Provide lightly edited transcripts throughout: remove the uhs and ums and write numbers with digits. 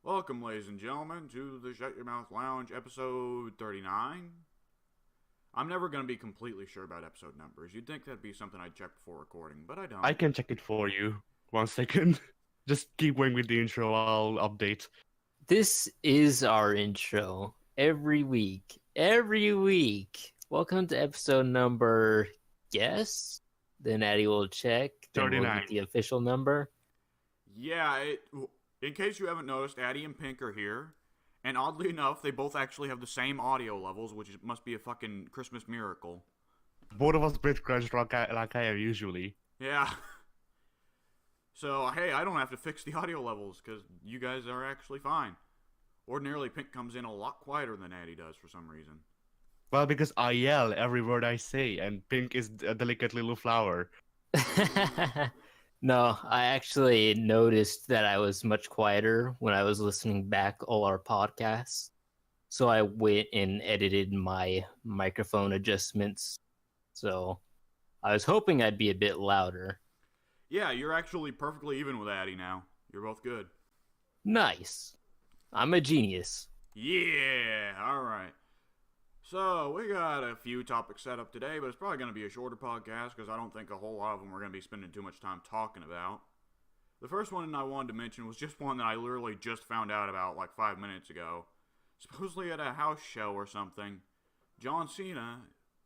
Welcome, ladies and gentlemen, to the Shut Your Mouth Lounge, episode 39. I'm never going to be completely sure about episode numbers. You'd think that'd be something I'd check before recording, but I I don't. can check it for you. 1 second. Just keep going with the intro. I'll update. This is our intro every week. Every week. Welcome to episode number, guess? Then Addie will check. Then we'll 39. get the official number. Yeah, in case you haven't noticed, Addie and Pink are here. And oddly enough, they both actually have the same audio levels, which must be a fucking Christmas miracle. Both of us bit crunch like I am usually. Yeah. So, hey, I don't have to fix the audio levels, because you guys are actually fine. Ordinarily, Pink comes in a lot quieter than Addie does for some reason. Well, because I yell every word I say, and Pink is a delicate little flower. No, I actually noticed that I was much quieter when I was listening back all our podcasts. So I went and edited my microphone adjustments. So I was hoping I'd be a bit louder. Yeah, you're actually perfectly even with Addie now. You're both good. Nice. I'm a genius. Yeah, alright. So, we got a few topics set up today, but it's probably going to be a shorter podcast because I don't think a whole lot of them we're going to be spending too much time talking about. The first one I wanted to mention was just one that I literally just found out about like 5 minutes ago. Supposedly at a house show or something, John Cena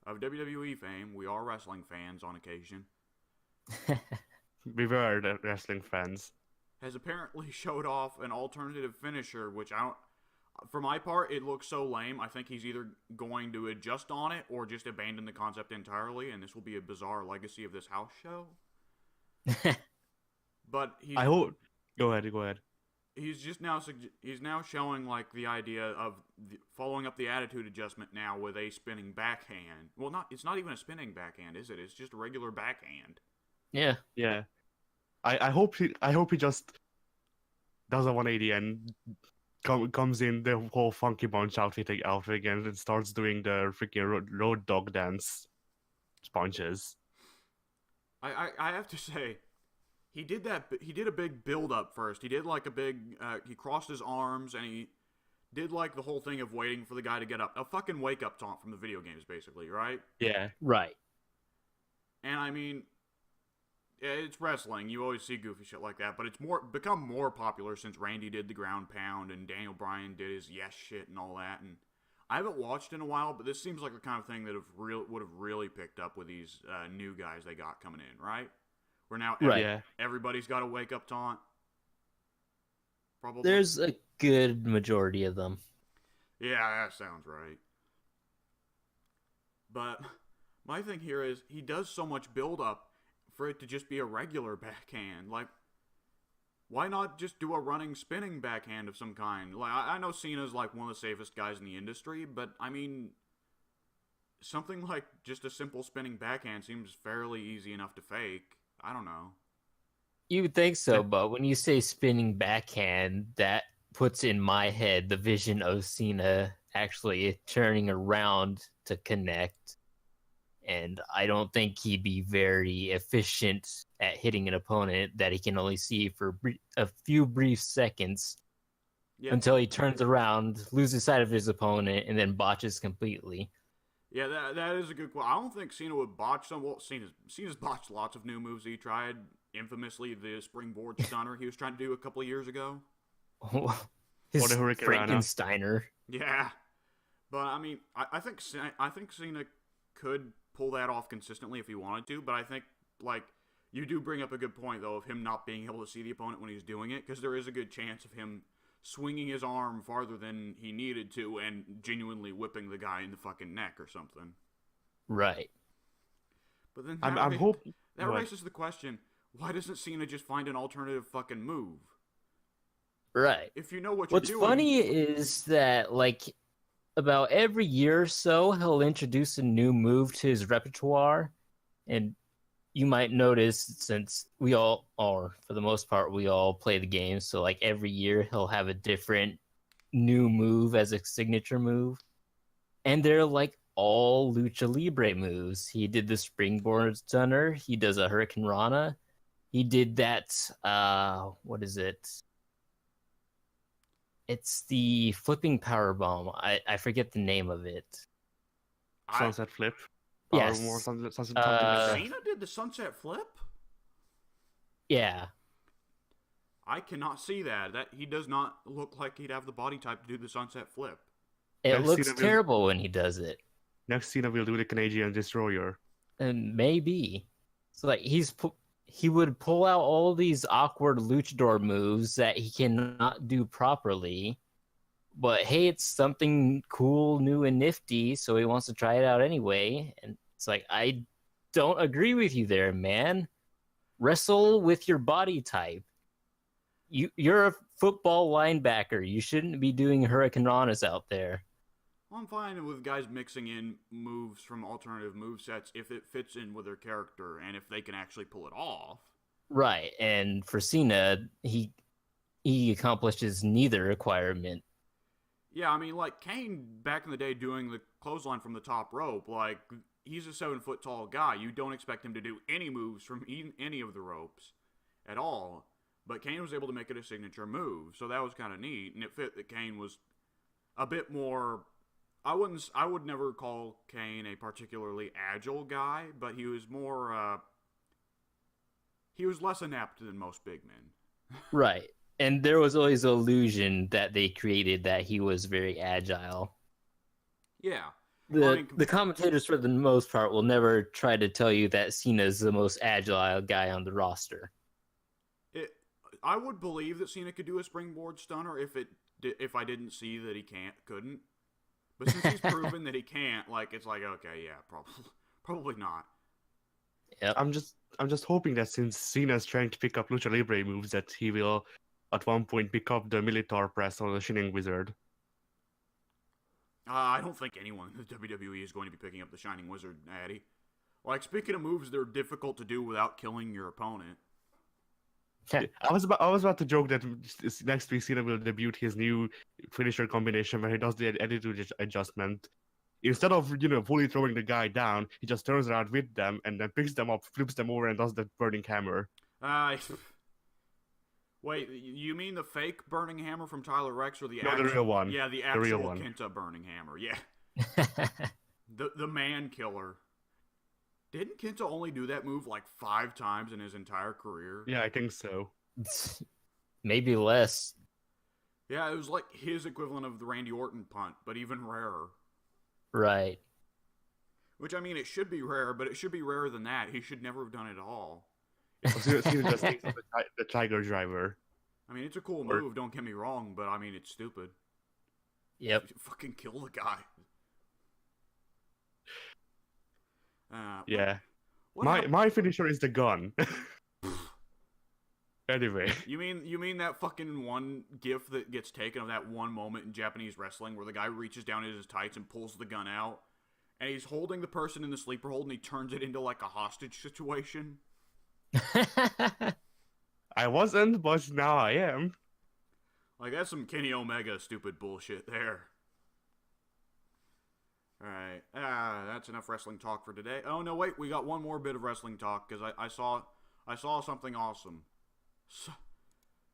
of WWE fame, we are wrestling fans on occasion, Beware the wrestling fans. has apparently showed off an alternative finisher, which I don't... For my part, it looks so lame. I think he's either going to adjust on it or just abandon the concept entirely, and this will be a bizarre legacy of this house show. But I hope. Go ahead. he's just now he's now showing like the idea of following up the attitude adjustment now with a spinning backhand. Well, it's not even a spinning backhand, is it? It's just a regular backhand. Yeah. Yeah. I hope he just does a 180 and comes in the whole Funky Bunch outfit again and starts doing the freaking road dog dance sponges. I have to say, he did a big build up first. He did like a big he crossed his arms and he did like the whole thing of waiting for the guy to get up. A fucking wake up taunt from the video games, basically, right? Yeah. Right. And I mean, it's wrestling. You always see goofy shit like that, but it's become more popular since Randy did the ground pound and Daniel Bryan did his yes shit and all that. And I haven't watched in a while, but this seems like the kind of thing that would have really picked up with these new guys they got coming in, right? Where now everybody's got a wake up taunt. Probably. There's a good majority of them. Yeah, that sounds right. But my thing here is he does so much build up for it to just be a regular backhand. Like, why not just do a running spinning backhand of some kind? Like, I know Cena's like one of the safest guys in the industry, but I mean, something like just a simple spinning backhand seems fairly easy enough to fake. I don't know. You would think so, but when you say spinning backhand, that puts in my head the vision of Cena actually turning around to connect. And I don't think he'd be very efficient at hitting an opponent that he can only see for a few brief seconds until he turns around, loses sight of his opponent, and then botches completely. Yeah, that is a good question. I don't think Cena would botch some. Well, Cena's botched lots of new moves he tried. Infamously, the springboard stunner he was trying to do a couple of years ago. His Or the Hurricane Frankensteiner. Yeah, but I mean, I think Cena could pull that off consistently if he wanted to. But I think like you do bring up a good point though of him not being able to see the opponent when he's doing it, because there is a good chance of him swinging his arm farther than he needed to and genuinely whipping the guy in the fucking neck or something. Right. But then I'm hoping that raises the question: why doesn't Cena just find an alternative fucking move? Right. If you know what What's you're doing. funny is that, like, about every year or so, he'll introduce a new move to his repertoire. And you might notice, since we all, or for the most part, we all play the game, so, like, every year he'll have a different new move as a signature move. And they're, like, all Lucha Libre moves. He did the Springboard Stunner. He does a Hurricane Rana. He did that, what is it? It's the flipping power bomb. I forget the name of it. Sunset Flip. Power Yes. more something like that. Cena did the sunset flip? Yeah. I cannot see that. That he does not look like he'd have the body type to do the sunset flip. It Next looks Cena will- terrible when he does it. Next Cena will do the Canadian Destroyer. And maybe. So like he would pull out all these awkward luchador moves that he cannot do properly. But hey, it's something cool, new, and nifty, so he wants to try it out anyway. And it's like, I don't agree with you there, man. Wrestle with your body type. You're a football linebacker. You shouldn't be doing Hurricane Ranas out there. Well, I'm fine with guys mixing in moves from alternative movesets if it fits in with their character and if they can actually pull it off. Right, and for Cena, he accomplishes neither requirement. Yeah, I mean, like Kane back in the day doing the clothesline from the top rope, like he's a 7-foot tall guy. You don't expect him to do any moves from any of the ropes at all. But Kane was able to make it a signature move, so that was kind of neat, and it fit that Kane was a bit more. I would never call Kane a particularly agile guy, but he was more. He was less inept than most big men. Right. And there was always an illusion that they created that he was very agile. Yeah. The commentators, for the most part, will never try to tell you that Cena's the most agile guy on the roster. I would believe that Cena could do a springboard stunner if I didn't see that he couldn't. But since he's proven that he can't, like it's like okay, yeah, probably not. Yep. I'm just hoping that since Cena's trying to pick up Lucha Libre moves, that he will at one point pick up the Militar Press or the Shining Wizard. I don't think anyone in the WWE is going to be picking up the Shining Wizard, Addy. Like speaking of moves that are difficult to do without killing your opponent. I was about to joke that next week Cena will debut his new finisher combination where he does the attitude adjustment. Instead of fully throwing the guy down, he just turns around with them and then picks them up, flips them over, and does the burning hammer. Wait, you mean the fake burning hammer from Tyler Rex or the No, actual, the real one. Yeah, the real actual one. Kenta burning hammer. Yeah, the man killer. Didn't Kenta only do that move like 5 times in his entire career? Yeah, I think so. Maybe less. Yeah, it was like his equivalent of the Randy Orton punt, but even rarer. Right. Which, I mean, it should be rare, but it should be rarer than that. He should never have done it at all. Cena just takes up the Tiger Driver. I mean, it's a cool move, don't get me wrong, but I mean, it's stupid. Yep. Fucking kill the guy. Yeah. What My finisher is the gun. Anyway. You mean that fucking one gif that gets taken of that one moment in Japanese wrestling where the guy reaches down in his tights and pulls the gun out, and he's holding the person in the sleeper hold and he turns it into like a hostage situation? I wasn't, but now I am. Like, that's some Kenny Omega stupid bullshit there. Alright, that's enough wrestling talk for today. Oh, no, wait, we got one more bit of wrestling talk, because I saw something awesome.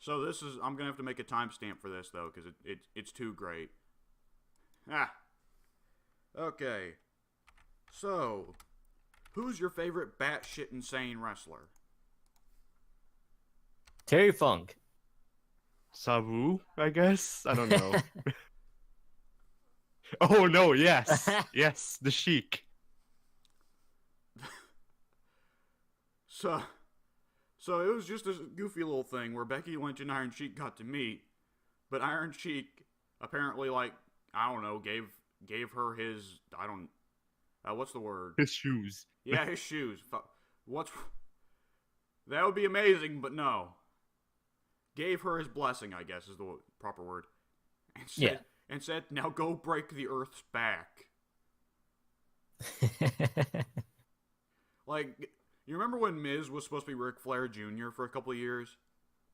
So this is, I'm going to have to make a timestamp for this, though, because it's too great. Okay. So, who's your favorite batshit insane wrestler? Terry Funk. Sabu, I guess? I don't know. Oh, no, yes. Yes, the Sheik. So it was just a goofy little thing where Becky Lynch and Iron Sheik got to meet, but Iron Sheik apparently, like, I don't know, gave her his, what's the word? His shoes. Yeah, his shoes. That would be amazing, but no. Gave her his blessing, I guess is the proper word. And said, now go break the Earth's back. Like, you remember when Miz was supposed to be Ric Flair Jr. for a couple of years?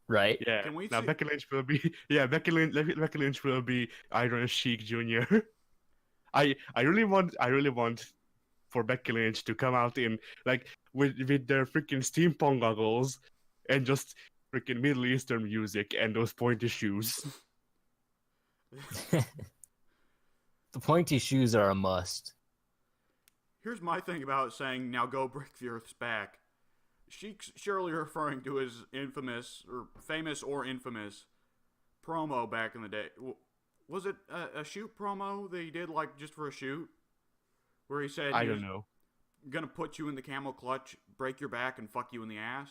Right. Yeah. Can we now see... Becky Lynch will be Becky Lynch will be Iron Sheik Jr. I really want for Becky Lynch to come out in like with their freaking steampunk goggles and just freaking Middle Eastern music and those pointy shoes. The pointy shoes are a must. Here's my thing about saying, now go break the Earth's back. She's surely referring to his infamous, or famous or infamous, promo back in the day. Was it a shoot promo that he did, like, just for a shoot? Where he said I don't know. Gonna put you in the camel clutch, break your back, and fuck you in the ass?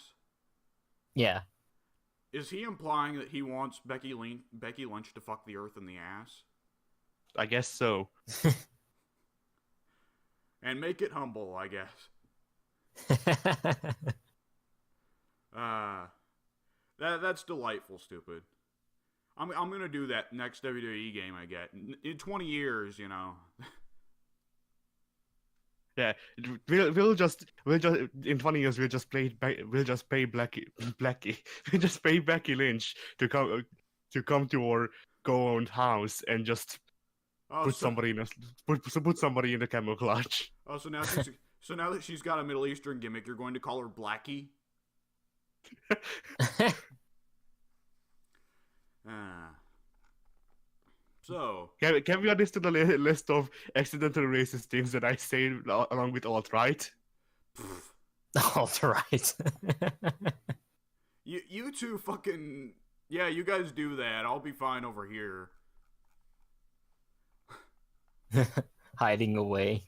Yeah. Is he implying that he wants Becky Lynch to fuck the Earth in the ass? I guess so. And make it humble, I guess. That's delightful, stupid. I'm gonna do that next WWE game I get in 20 years. You know. Yeah, we'll just in 20 years we'll just pay Becky we'll just pay Becky Lynch to come to our co-owned house and just put somebody in the camel clutch. Oh, so now that she's got a Middle Eastern gimmick, you're going to call her Blackie? So can we add this to the list of accidental racist things that I say along with alt-right? Alt-right. you two fucking yeah, you guys do that. I'll be fine over here. Hiding away.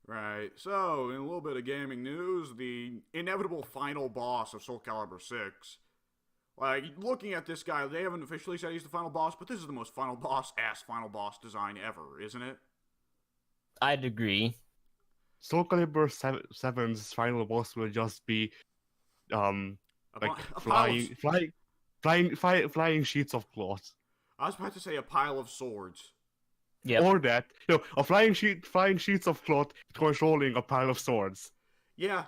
Right. So, in a little bit of gaming news, the inevitable final boss of Soul Calibur 6. Like, looking at this guy, they haven't officially said he's the final boss, but this is the most final boss design ever, isn't it? I'd agree. Soul Calibur 7's final boss will just be flying sheets of cloth. I was about to say a pile of swords. Yeah. Or that, a flying sheets of cloth controlling a pile of swords. Yeah,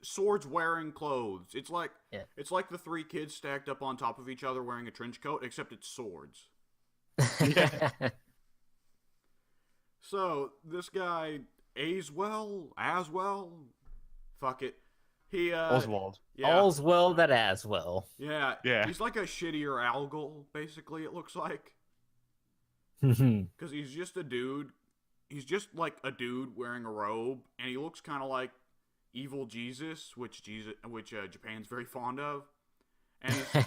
swords wearing clothes. It's like the three kids stacked up on top of each other wearing a trench coat, except it's swords. Yeah. So this guy Aswell, fuck it. He Oswald. Yeah. All's well that as well. Yeah. Yeah. He's like a shittier Algol, basically. It looks like. Mhm. Because he's just a dude. He's just like a dude wearing a robe, and he looks kind of like evil Jesus, which Japan's very fond of, and he's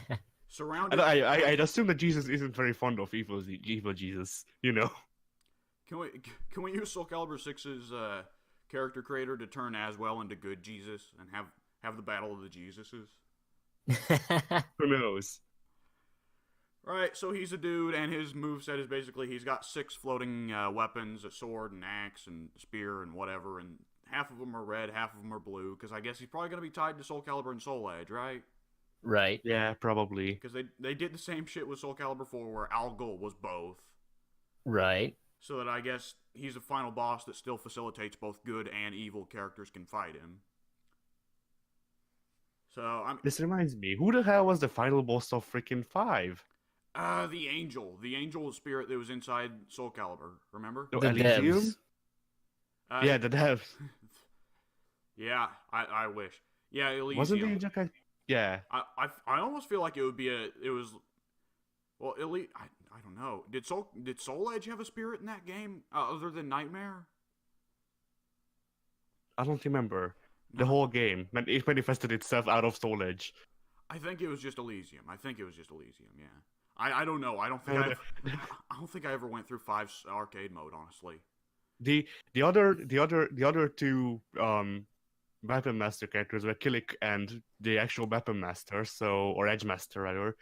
surrounded. And I'd assume that Jesus isn't very fond of evil Jesus. Can we use Soul Calibur 6's character creator to turn Aswell into good Jesus and have the battle of the Jesuses? Who knows? Right, so he's a dude, and his moveset is basically he's got 6 floating weapons, a sword, an axe, and spear, and whatever, and half of them are red, half of them are blue, because I guess he's probably going to be tied to Soul Calibur and Soul Edge, right? Right. Yeah, probably. Because they did the same shit with Soul Calibur 4, where Algol was both. Right. So that I guess he's a final boss that still facilitates both good and evil characters can fight him. So This reminds me, who the hell was the final boss of freaking 5? The angel spirit that was inside Soul Calibur. Remember? No, The Elysium? devs. Yeah, the devs. Yeah, I wish. Yeah, Elysium. Wasn't the angel guy? Yeah. I almost feel like it would be I don't know. Did Soul Edge have a spirit in that game other than Nightmare? I don't remember. The whole game. It manifested itself out of Soul Edge. I think it was just Elysium. Yeah. I don't know. I don't think I ever went through 5's arcade mode, honestly. The other two weapon master characters were Killick and the actual weapon master, or Edge Master rather.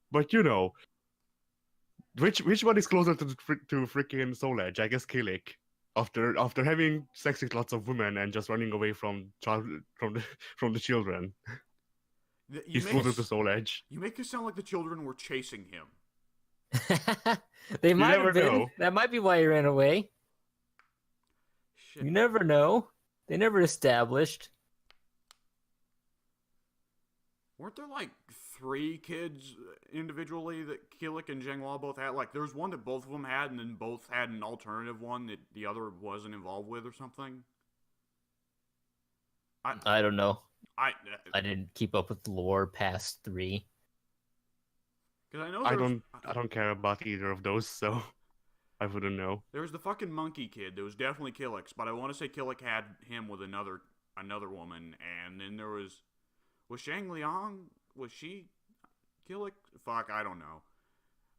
But which one is closer to freaking Soul Edge? I guess Killick. After having sex with lots of women and just running away from the children. He's closer to Soul Edge. You make it sound like the children were chasing him. They might never have been. know. That might be why he ran away. Shit. You never know. They never established. Weren't there like 3 kids individually that Killick and Zhenghua both had? Like, there was one that both of them had, and then both had an alternative one that the other wasn't involved with or something? I don't know. I I didn't keep up with the lore past 3. Because I know I don't care about either of those, so I wouldn't know. there was the fucking monkey kid that was definitely Killick's, but I want to say Killick had him with another woman, and then there was Shang Liang? Was she Killick? Fuck, I don't know.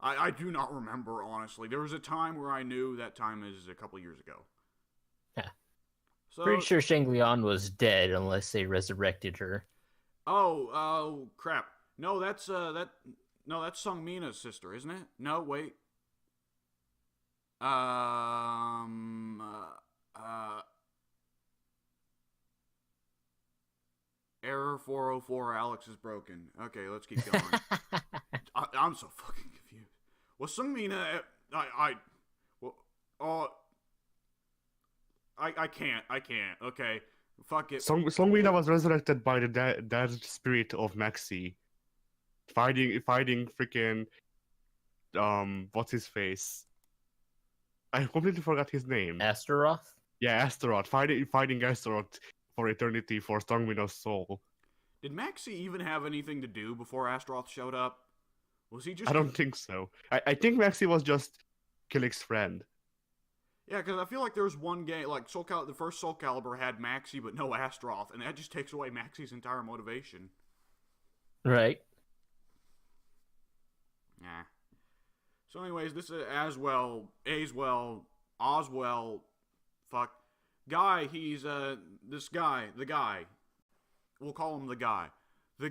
I do not remember, honestly. There was a time where I knew. That time is a couple years ago. Yeah. So, Pretty sure Shanglian was dead unless they resurrected her. Oh, crap. No, that's Sung Mina's sister, isn't it? No, wait. Error 404, Alex is broken. Okay, let's keep going. I'm so fucking confused. Well, Sung Mina, I can't. Okay, fuck it. Songwina was resurrected by the dead spirit of Maxi, fighting freaking what's his face? I completely forgot his name. Astaroth? Yeah, Astaroth. Fighting Astaroth for eternity for Songmina's soul. Did Maxi even have anything to do before Astaroth showed up? Was he just? I don't think so. I think Maxi was just Killick's friend. Yeah, because I feel like there was one game, like the first Soul Calibur had Maxi but no Astaroth, and that just takes away Maxi's entire motivation. Right. Yeah. So anyways, this is Oswell, fuck. Guy, he's, this guy, the guy. We'll call him the guy. The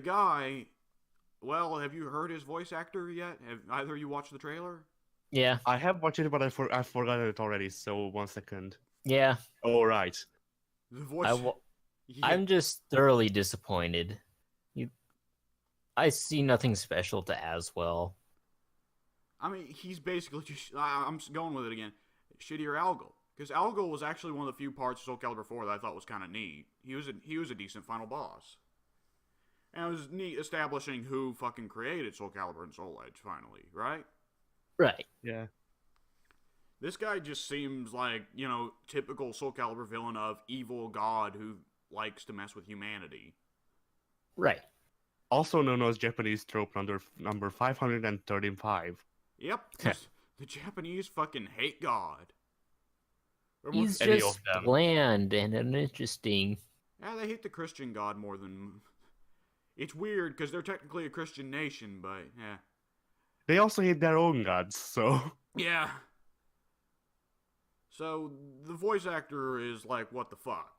guy, well, have you heard his voice actor yet? Have either of you watched the trailer? Yeah. I have watched it, but I forgot it already, so 1 second. Yeah. Oh, right. The voice... Yeah. I'm just thoroughly disappointed. I see nothing special to Aswell. I mean, he's basically just... I'm going with it again. Shittier Algol. Because Algol was actually one of the few parts of Soul Calibur 4 that I thought was kind of neat. He was a decent final boss. And it was neat establishing who fucking created Soul Calibur and Soul Edge, finally, right? Right. Yeah. This guy just seems like, typical Soul Calibur villain of evil god who likes to mess with humanity. Right. Also known as Japanese trope number 535. Yep. The Japanese fucking hate God. He's just bland and uninteresting. Yeah, they hate the Christian God more than... It's weird, because they're technically a Christian nation, but, yeah. They also hate their own gods, so... Yeah. So, the voice actor is like, what the fuck?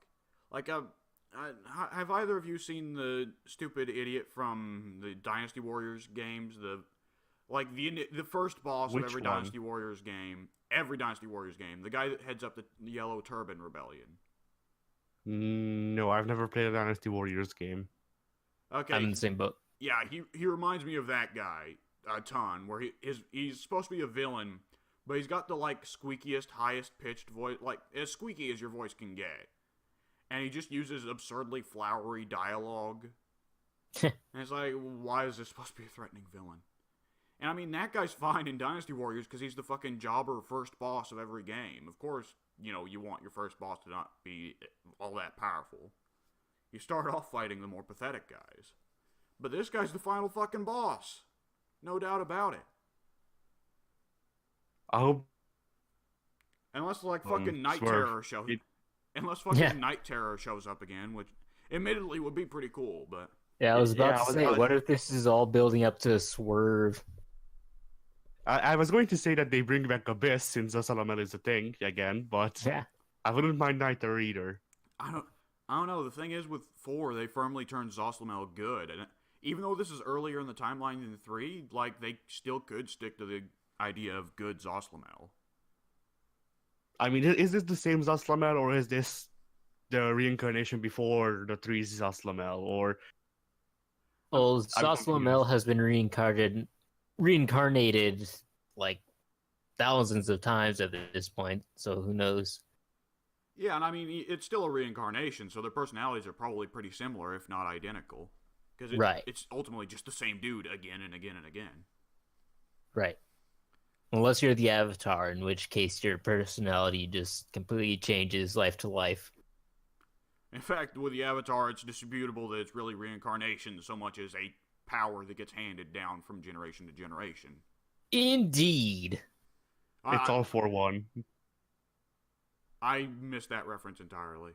Like, have either of you seen the stupid idiot from the Dynasty Warriors games? The first boss of every Dynasty Warriors game. Every Dynasty Warriors game. The guy that heads up the Yellow Turban Rebellion. No, I've never played a Dynasty Warriors game. Okay. I'm in the same boat. Yeah, he reminds me of that guy a ton, where he's supposed to be a villain, but he's got the, squeakiest, highest-pitched voice, as squeaky as your voice can get. And he just uses absurdly flowery dialogue. And it's like, why is this supposed to be a threatening villain? And I mean, that guy's fine in Dynasty Warriors because he's the fucking jobber first boss of every game. Of course, you want your first boss to not be all that powerful. You start off fighting the more pathetic guys. But this guy's the final fucking boss. No doubt about it. I hope... Unless, fucking Night Terror shows... Unless fucking Night Terror shows up again, which admittedly would be pretty cool, but... Yeah, I was about to say, what if this is all building up to a swerve? I was going to say that they bring back Abyss since Zasalamel is a thing again, but yeah. I wouldn't mind Night Terror either. I don't know. The thing is, with 4, they firmly turned Zoslamel good, and even though this is earlier in the timeline than 3, they still could stick to the idea of good Zoslamel. I mean, is this the same Zoslamel, or is this the reincarnation before the 3 Zoslamel, or... Well, Zoslamel has been reincarnated thousands of times at this point, so who knows? Yeah, and I mean, it's still a reincarnation, so their personalities are probably pretty similar, if not identical. Because it's ultimately just the same dude again and again and again. Right. Unless you're the Avatar, in which case your personality just completely changes life to life. In fact, with the Avatar, it's disputable that it's really reincarnation so much as a power that gets handed down from generation to generation. Indeed. It's all for one. I missed that reference entirely.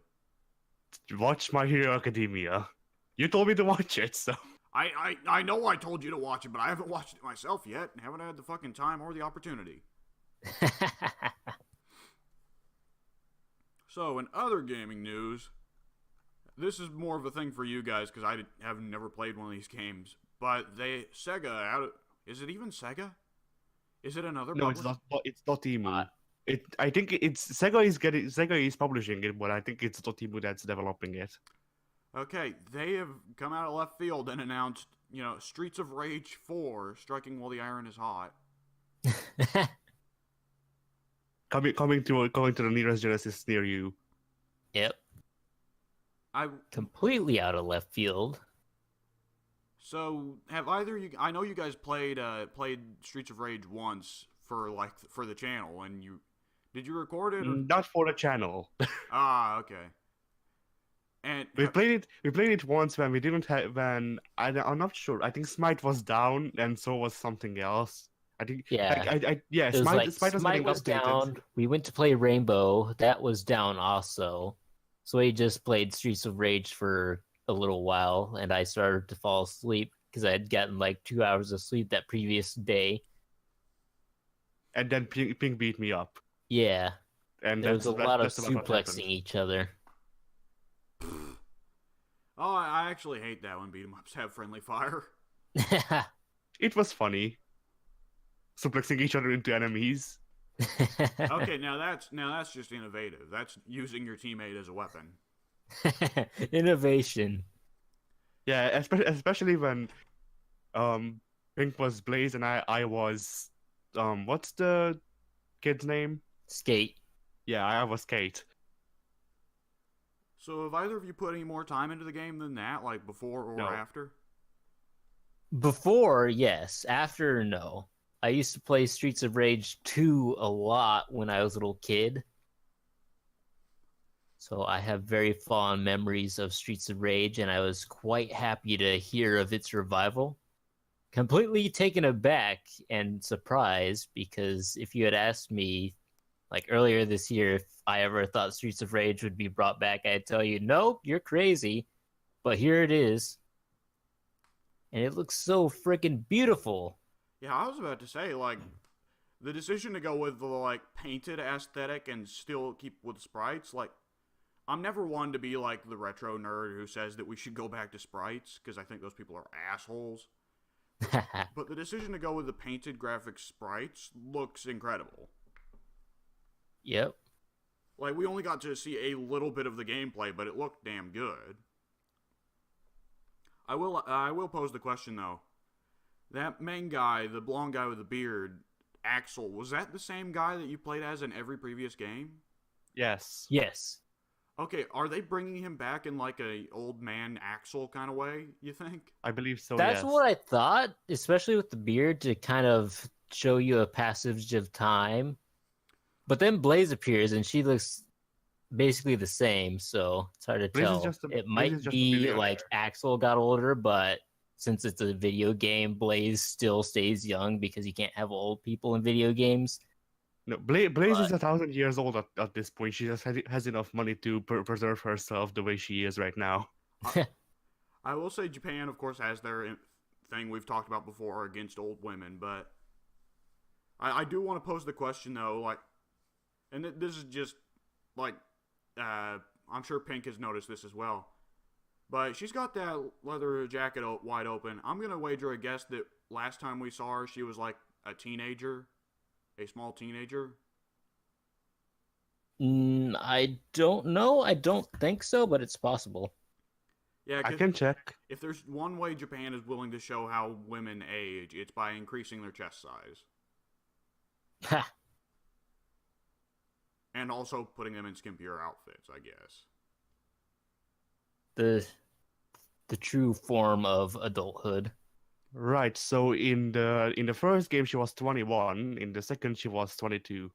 Watch My Hero Academia. You told me to watch it, so. I know I told you to watch it, but I haven't watched it myself yet and haven't had the fucking time or the opportunity. So, in other gaming news, this is more of a thing for you guys because I have never played one of these games. But Sega is it even Sega? Is it another? No, publisher? it's not. It's Dotemu. I think it's Sega is publishing it, but I think it's Dotemu that's developing it. Okay, they have come out of left field and announced, Streets of Rage 4, Striking While the Iron is Hot. Coming to the nearest Genesis near you. Yep. I Completely out of left field. So, have either you? I know you guys played Streets of Rage once for the channel, and did you record it? Or? Not for the channel. Ah, okay. And We played it once when we didn't have I'm not sure. I think Smite was down, and so was something else. I think Yeah. Smite was getting updated. down. We went to play Rainbow. That was down also. So we just played Streets of Rage for a little while, and I started to fall asleep because I had gotten like 2 hours of sleep that previous day. And then Pink beat me up. Yeah. And there was a lot of that's about what suplexing happened. each other. Oh, I actually hate that when beat 'em ups have friendly fire. It was funny. Suplexing each other into enemies. Okay, now that's just innovative. That's using your teammate as a weapon. Innovation. Yeah, especially when Pink was Blaze and I was what's the kid's name? Skate. Yeah, I was Kate. So have either of you put any more time into the game than that, like before or No. after? Before, yes. After, no. I used to play Streets of Rage 2 a lot when I was a little kid. So I have very fond memories of Streets of Rage, and I was quite happy to hear of its revival. Completely taken aback and surprised, because if you had asked me like earlier this year if I ever thought Streets of Rage would be brought back, I'd tell you, nope, you're crazy. But here it is. And it looks so freaking beautiful. Yeah, I was about to say, like, the decision to go with the, painted aesthetic and still keep with sprites, I'm never one to be, the retro nerd who says that we should go back to sprites, because I think those people are assholes. But the decision to go with the painted graphic sprites looks incredible. Yep. We only got to see a little bit of the gameplay, but it looked damn good. I will pose the question, though. That main guy, the blonde guy with the beard, Axel, was that the same guy that you played as in every previous game? Yes. Yes. Okay, are they bringing him back in a old man Axel kind of way, you think? I believe so. That's yes. what I thought, especially with the beard, to kind of show you a passage of time. But then Blaze appears and she looks basically the same, so it's hard to tell. It might be like Axel got older, but since it's a video game, Blaze still stays young because you can't have old people in video games. No, Blaze is 1,000 years old at this point. She just has enough money to preserve herself the way she is right now. I will say Japan, of course, has their thing we've talked about before against old women, but I do want to pose the question, though, and this is just, I'm sure Pink has noticed this as well, but she's got that leather jacket wide open. I'm going to wager a guess that last time we saw her, she was a teenager. A small teenager? I don't know. I don't think so, but it's possible. Yeah, I can check. If there's one way Japan is willing to show how women age, it's by increasing their chest size. Ha! And also putting them in skimpier outfits, I guess. The true form of adulthood. Right. So in the first game she was 21. In the second she was 22.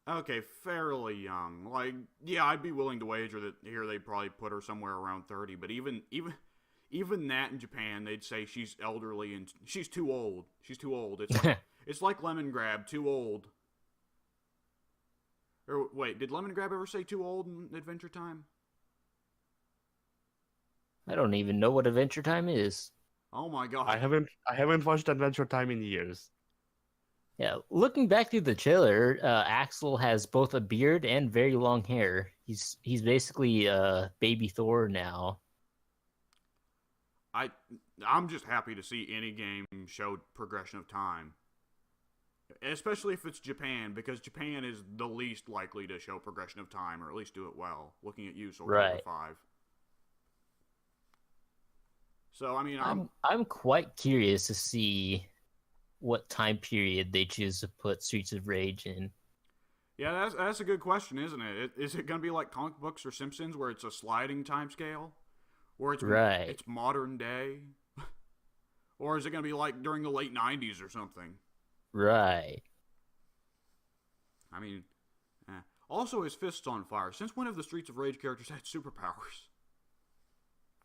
Okay, fairly young. Yeah, I'd be willing to wager that here they probably put her somewhere around 30. But even even that in Japan, they'd say she's elderly and she's too old. She's too old. It's like, it's like Lemon Grab, too old. Or wait, did Lemon Grab ever say too old in Adventure Time? I don't even know what Adventure Time is. Oh my god. I haven't watched Adventure Time in years. Yeah, looking back through the trailer, Axel has both a beard and very long hair. He's basically baby Thor now. I'm just happy to see any game show progression of time. Especially if it's Japan, because Japan is the least likely to show progression of time, or at least do it well. Looking at you, Soldier Right. 5. So, I mean, I'm quite curious to see what time period they choose to put Streets of Rage in. yeah, that's a good question, isn't it? Is it going to be like comic books or Simpsons, where it's a sliding time scale? Or it's modern day? Or is it going to be like during the late 90s or something? Right. I mean, also his fist's on fire. Since when have the Streets of Rage characters had superpowers?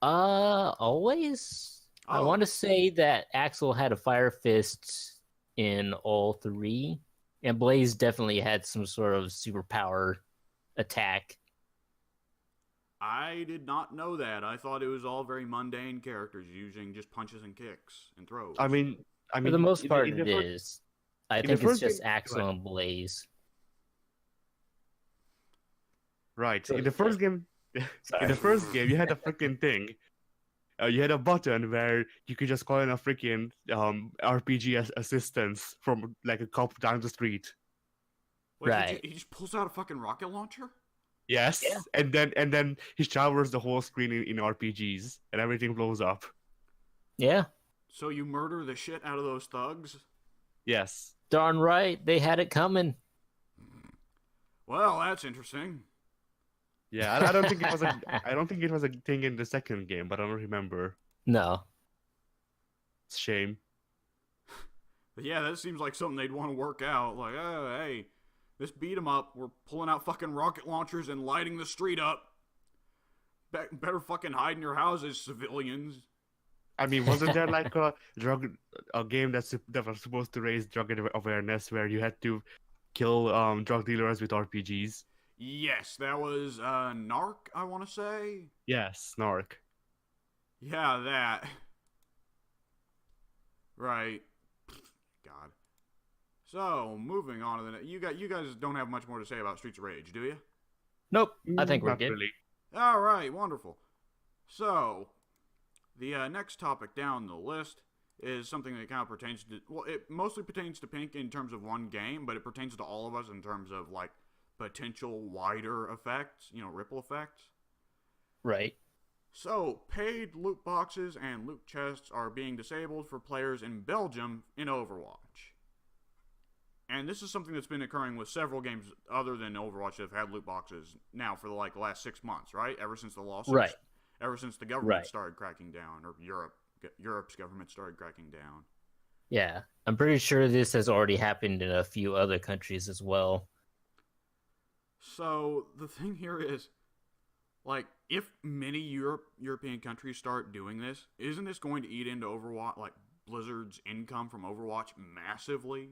Always. I want to say that Axel had a fire fist in all three, and Blaze definitely had some sort of superpower attack. I did not know that. I thought it was all very mundane characters using just punches and kicks and throws. I mean, For the most part, in it the is. I in think the it's first just game- Axel and Blaze. Right. In the first game, you had a freaking thing. You had a button where you could just call in a freaking RPG assistance from like a cop down the street. Wait, Right. He just pulls out a fucking rocket launcher? Yes. Yeah. And then he showers the whole screen in RPGs and everything blows up. Yeah, So you murder the shit out of those thugs? Yes. darn right. They had it coming. Well, that's interesting. Yeah, I don't think it was a thing in the second game, but I don't remember. No. It's a shame. But yeah, that seems like something they'd want to work out. Like, oh, hey, this beat 'em up. We're pulling out fucking rocket launchers and lighting the street up. Better fucking hide in your houses, civilians. I mean, wasn't there like a game that was supposed to raise drug awareness where you had to kill drug dealers with RPGs? Yes, that was Narc, I want to say. Yes, Snark. Yeah, that. Right. God. So, moving on to the you guys don't have much more to say about Streets of Rage, do you? Nope. I think we're Not good. really. All right, wonderful. So, the next topic down the list is something that kind of pertains to, well, it mostly pertains to Pink in terms of one game, but it pertains to all of us in terms of, like, potential wider effects, ripple effects. Right. So, paid loot boxes and loot chests are being disabled for players in Belgium in Overwatch. And this is something that's been occurring with several games other than Overwatch that have had loot boxes now for the last 6 months, right? Ever since the lawsuits. Right. Ever since the government Right. started cracking down, or Europe's government started cracking down. Yeah. I'm pretty sure this has already happened in a few other countries as well. So, the thing here is, like, if many European countries start doing this, isn't this going to eat into Overwatch, like, Blizzard's income from Overwatch massively?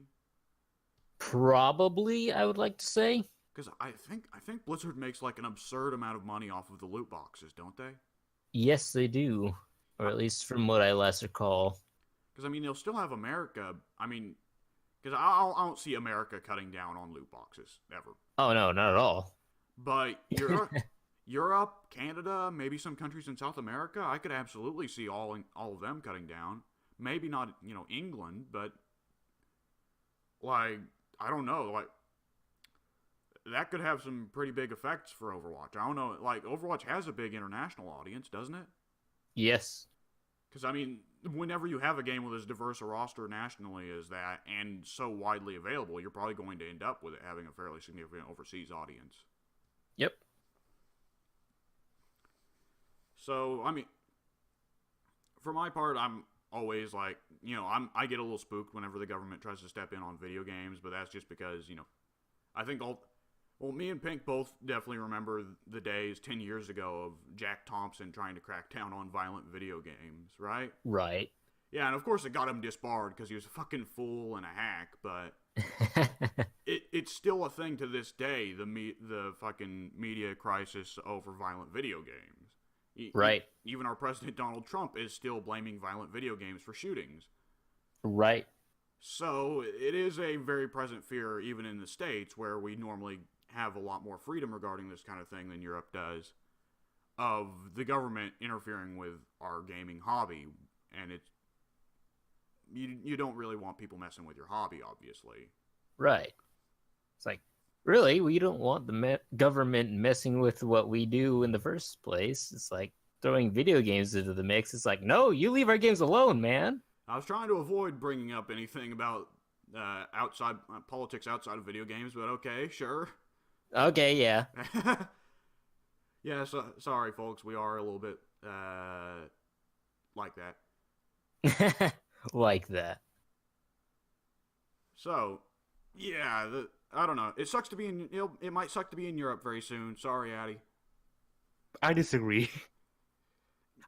Probably, I would like to say. Because I think Blizzard makes, like, an absurd amount of money off of the loot boxes, don't they? Yes, they do. Or at least from what I last recall. Because, I mean, they'll still have America. I mean, because I don't see America cutting down on loot boxes, ever. Oh, no, not at all. But Europe, Canada, maybe some countries in South America, I could absolutely see all of them cutting down. Maybe not, England, but, like, I don't know, like, that could have some pretty big effects for Overwatch. I don't know, like, Overwatch has a big international audience, doesn't it? Yes. Because, I mean, whenever you have a game with as diverse a roster nationally as that, and so widely available, you're probably going to end up with it having a fairly significant overseas audience. Yep. So, I mean, for my part, I'm always like, I get a little spooked whenever the government tries to step in on video games, but that's just because, I think Well, me and Pink both definitely remember the days 10 years ago of Jack Thompson trying to crack down on violent video games, right? Right. Yeah, and of course it got him disbarred because he was a fucking fool and a hack, but it's still a thing to this day, the fucking media crisis over violent video games. Right. Even our president Donald Trump is still blaming violent video games for shootings. Right. So it is a very present fear even in the States, where we normally have a lot more freedom regarding this kind of thing than Europe does, of the government interfering with our gaming hobby. And it's you don't really want people messing with your hobby, obviously. Right. It's like, really? We don't want the government messing with what we do in the first place. It's like throwing video games into the mix. It's like, no, you leave our games alone, man. I was trying to avoid bringing up anything about outside politics outside of video games, but okay, sure. Okay, yeah. Yeah, so, sorry, folks. We are a little bit like that. Like that. So, yeah, I don't know. It sucks to be in. It might suck to be in Europe very soon. Sorry, Addy. I disagree.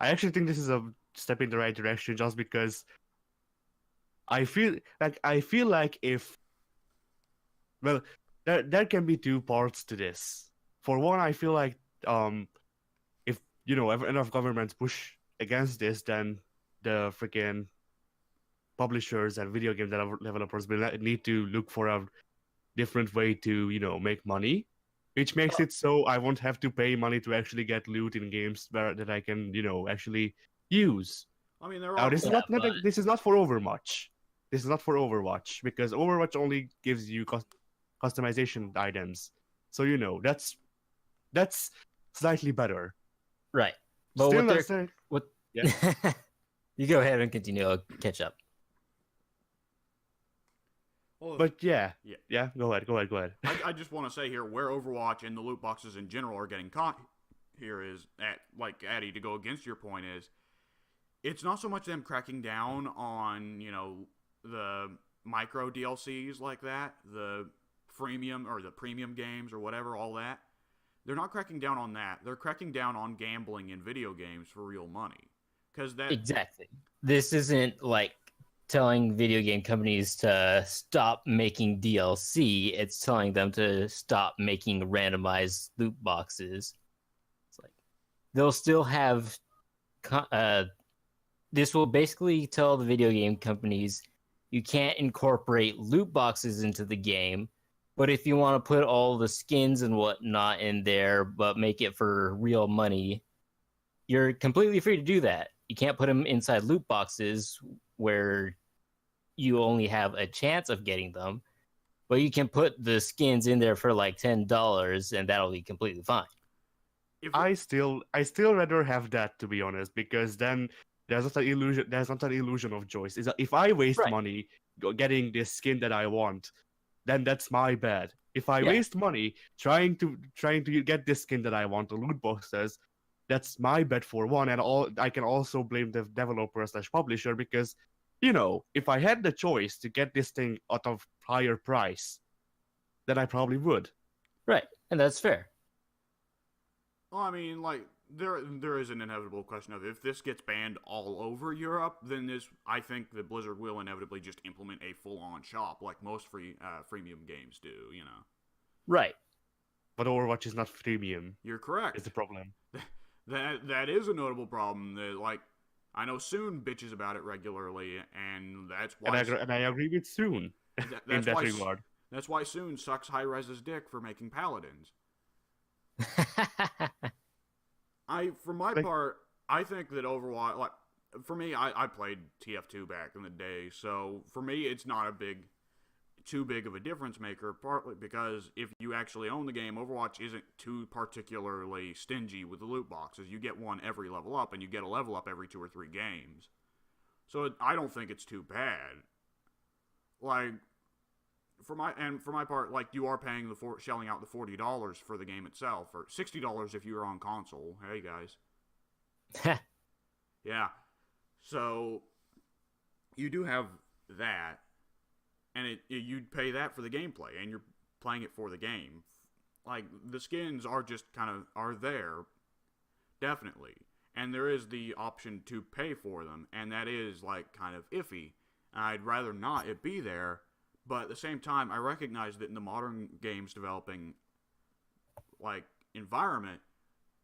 I actually think this is a step in the right direction, just because I feel like if, well, there can be two parts to this. For one, I feel like if enough governments push against this, then the freaking publishers and video game developers will need to look for a different way to make money, which makes it so I won't have to pay money to actually get loot in games that I can actually use. I mean, there Now are. this is not for Overwatch. This is not for Overwatch, because Overwatch only gives you customization items. So that's slightly better. Right. But Still, yeah. You go ahead and continue. I'll catch up. Well, But yeah, yeah. Go ahead. I just want to say here, where Overwatch and the loot boxes in general are getting caught here is, like Addy, to go against your point, is it's not so much them cracking down on the micro DLCs like that, the freemium or the premium games or whatever, all that. They're not cracking down on that. They're cracking down on gambling in video games for real money. Exactly. This isn't like telling video game companies to stop making DLC. It's telling them to stop making randomized loot boxes. It's like they'll still have. This will basically tell the video game companies you can't incorporate loot boxes into the game, but if you want to put all the skins and whatnot in there, but make it for real money, you're completely free to do that. You can't put them inside loot boxes where you only have a chance of getting them, but you can put the skins in there for like $10 and that'll be completely fine. I still rather have that, to be honest, because then there's not an illusion of choice. If I waste money getting this skin that I want, then that's my bad. If I waste money trying to get this skin that I want, the loot boxes, that's my bad for one, and I can also blame the developer/publisher, because if I had the choice to get this thing at a higher price, then I probably would. Right, and that's fair. Well, I mean, like, there is an inevitable question of, if this gets banned all over Europe, then I think that Blizzard will inevitably just implement a full-on shop, like most freemium games do, Right. But Overwatch is not freemium. You're correct. It's the problem. That is a notable problem. That, like, I know Soon bitches about it regularly, and that's why. And I agree with Soon in that regard. That's why Soon sucks Hi-Rez's dick for making paladins. For my part, I think that Overwatch, like, for me, I played TF2 back in the day, so for me, it's not too big of a difference maker, partly because if you actually own the game, Overwatch isn't too particularly stingy with the loot boxes. You get one every level up, and you get a level up every 2 or 3 games. So I don't think it's too bad. Like, for my part, like, you are paying shelling out the $40 for the game itself, or $60 if you are on console. Hey guys. Yeah. So you do have that, and you'd pay that for the gameplay, and you're playing it for the game. like the skins are just kind of are there, definitely, and there is the option to pay for them, and that is like kind of iffy. I'd rather not it be there, but at the same time, I recognize that in the modern games developing like environment,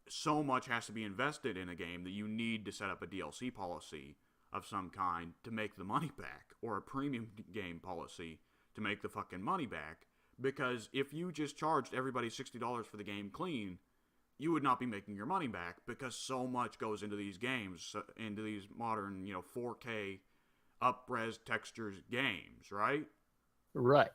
so much has to be invested in a game that you need to set up a DLC policy of some kind to make the money back, or a premium game policy to make the fucking money back. Because if you just charged everybody $60 for the game clean, you would not be making your money back, because so much goes into these games, into these modern, 4K up-res textures games, right? Right.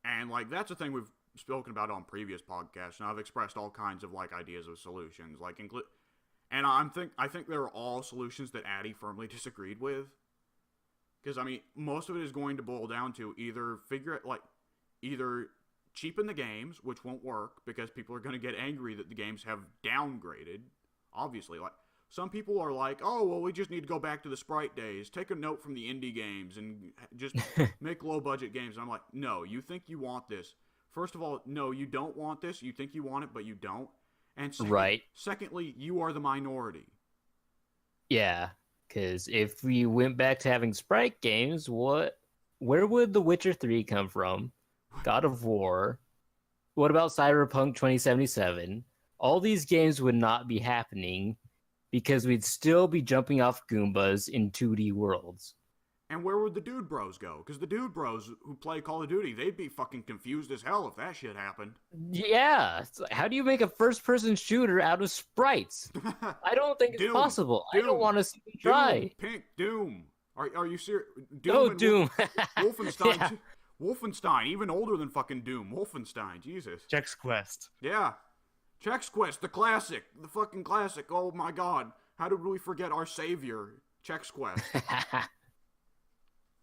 And like that's a thing we've spoken about on previous podcasts, and I've expressed all kinds of like ideas of solutions, like and I think they're all solutions that Addy firmly disagreed with, because I mean most of it is going to boil down to either cheapen the games, which won't work because people are going to get angry that the games have downgraded. Obviously, like some people are like, oh well, we just need to go back to the sprite days. Take a note from the indie games and just make low budget games. And I'm like, no, you think you want this. First of all, no, you don't want this. You think you want it, but you don't. And secondly, you are the minority. Yeah, because if we went back to having sprite games, where would The Witcher 3 come from? God of War. What about Cyberpunk 2077? All these games would not be happening because we'd still be jumping off Goombas in 2D worlds. And where would the dude bros go? Because the dude bros who play Call of Duty, they'd be fucking confused as hell if that shit happened. Yeah. How do you make a first-person shooter out of sprites? I don't think it's possible. I don't want to see them try. Doom. Are you serious? Doom. Wolfenstein. Yeah. Wolfenstein, even older than fucking Doom. Wolfenstein, Jesus. Chex Quest. Yeah. Chex Quest, the classic. The fucking classic. Oh my god. How did we forget our savior, Chex Quest?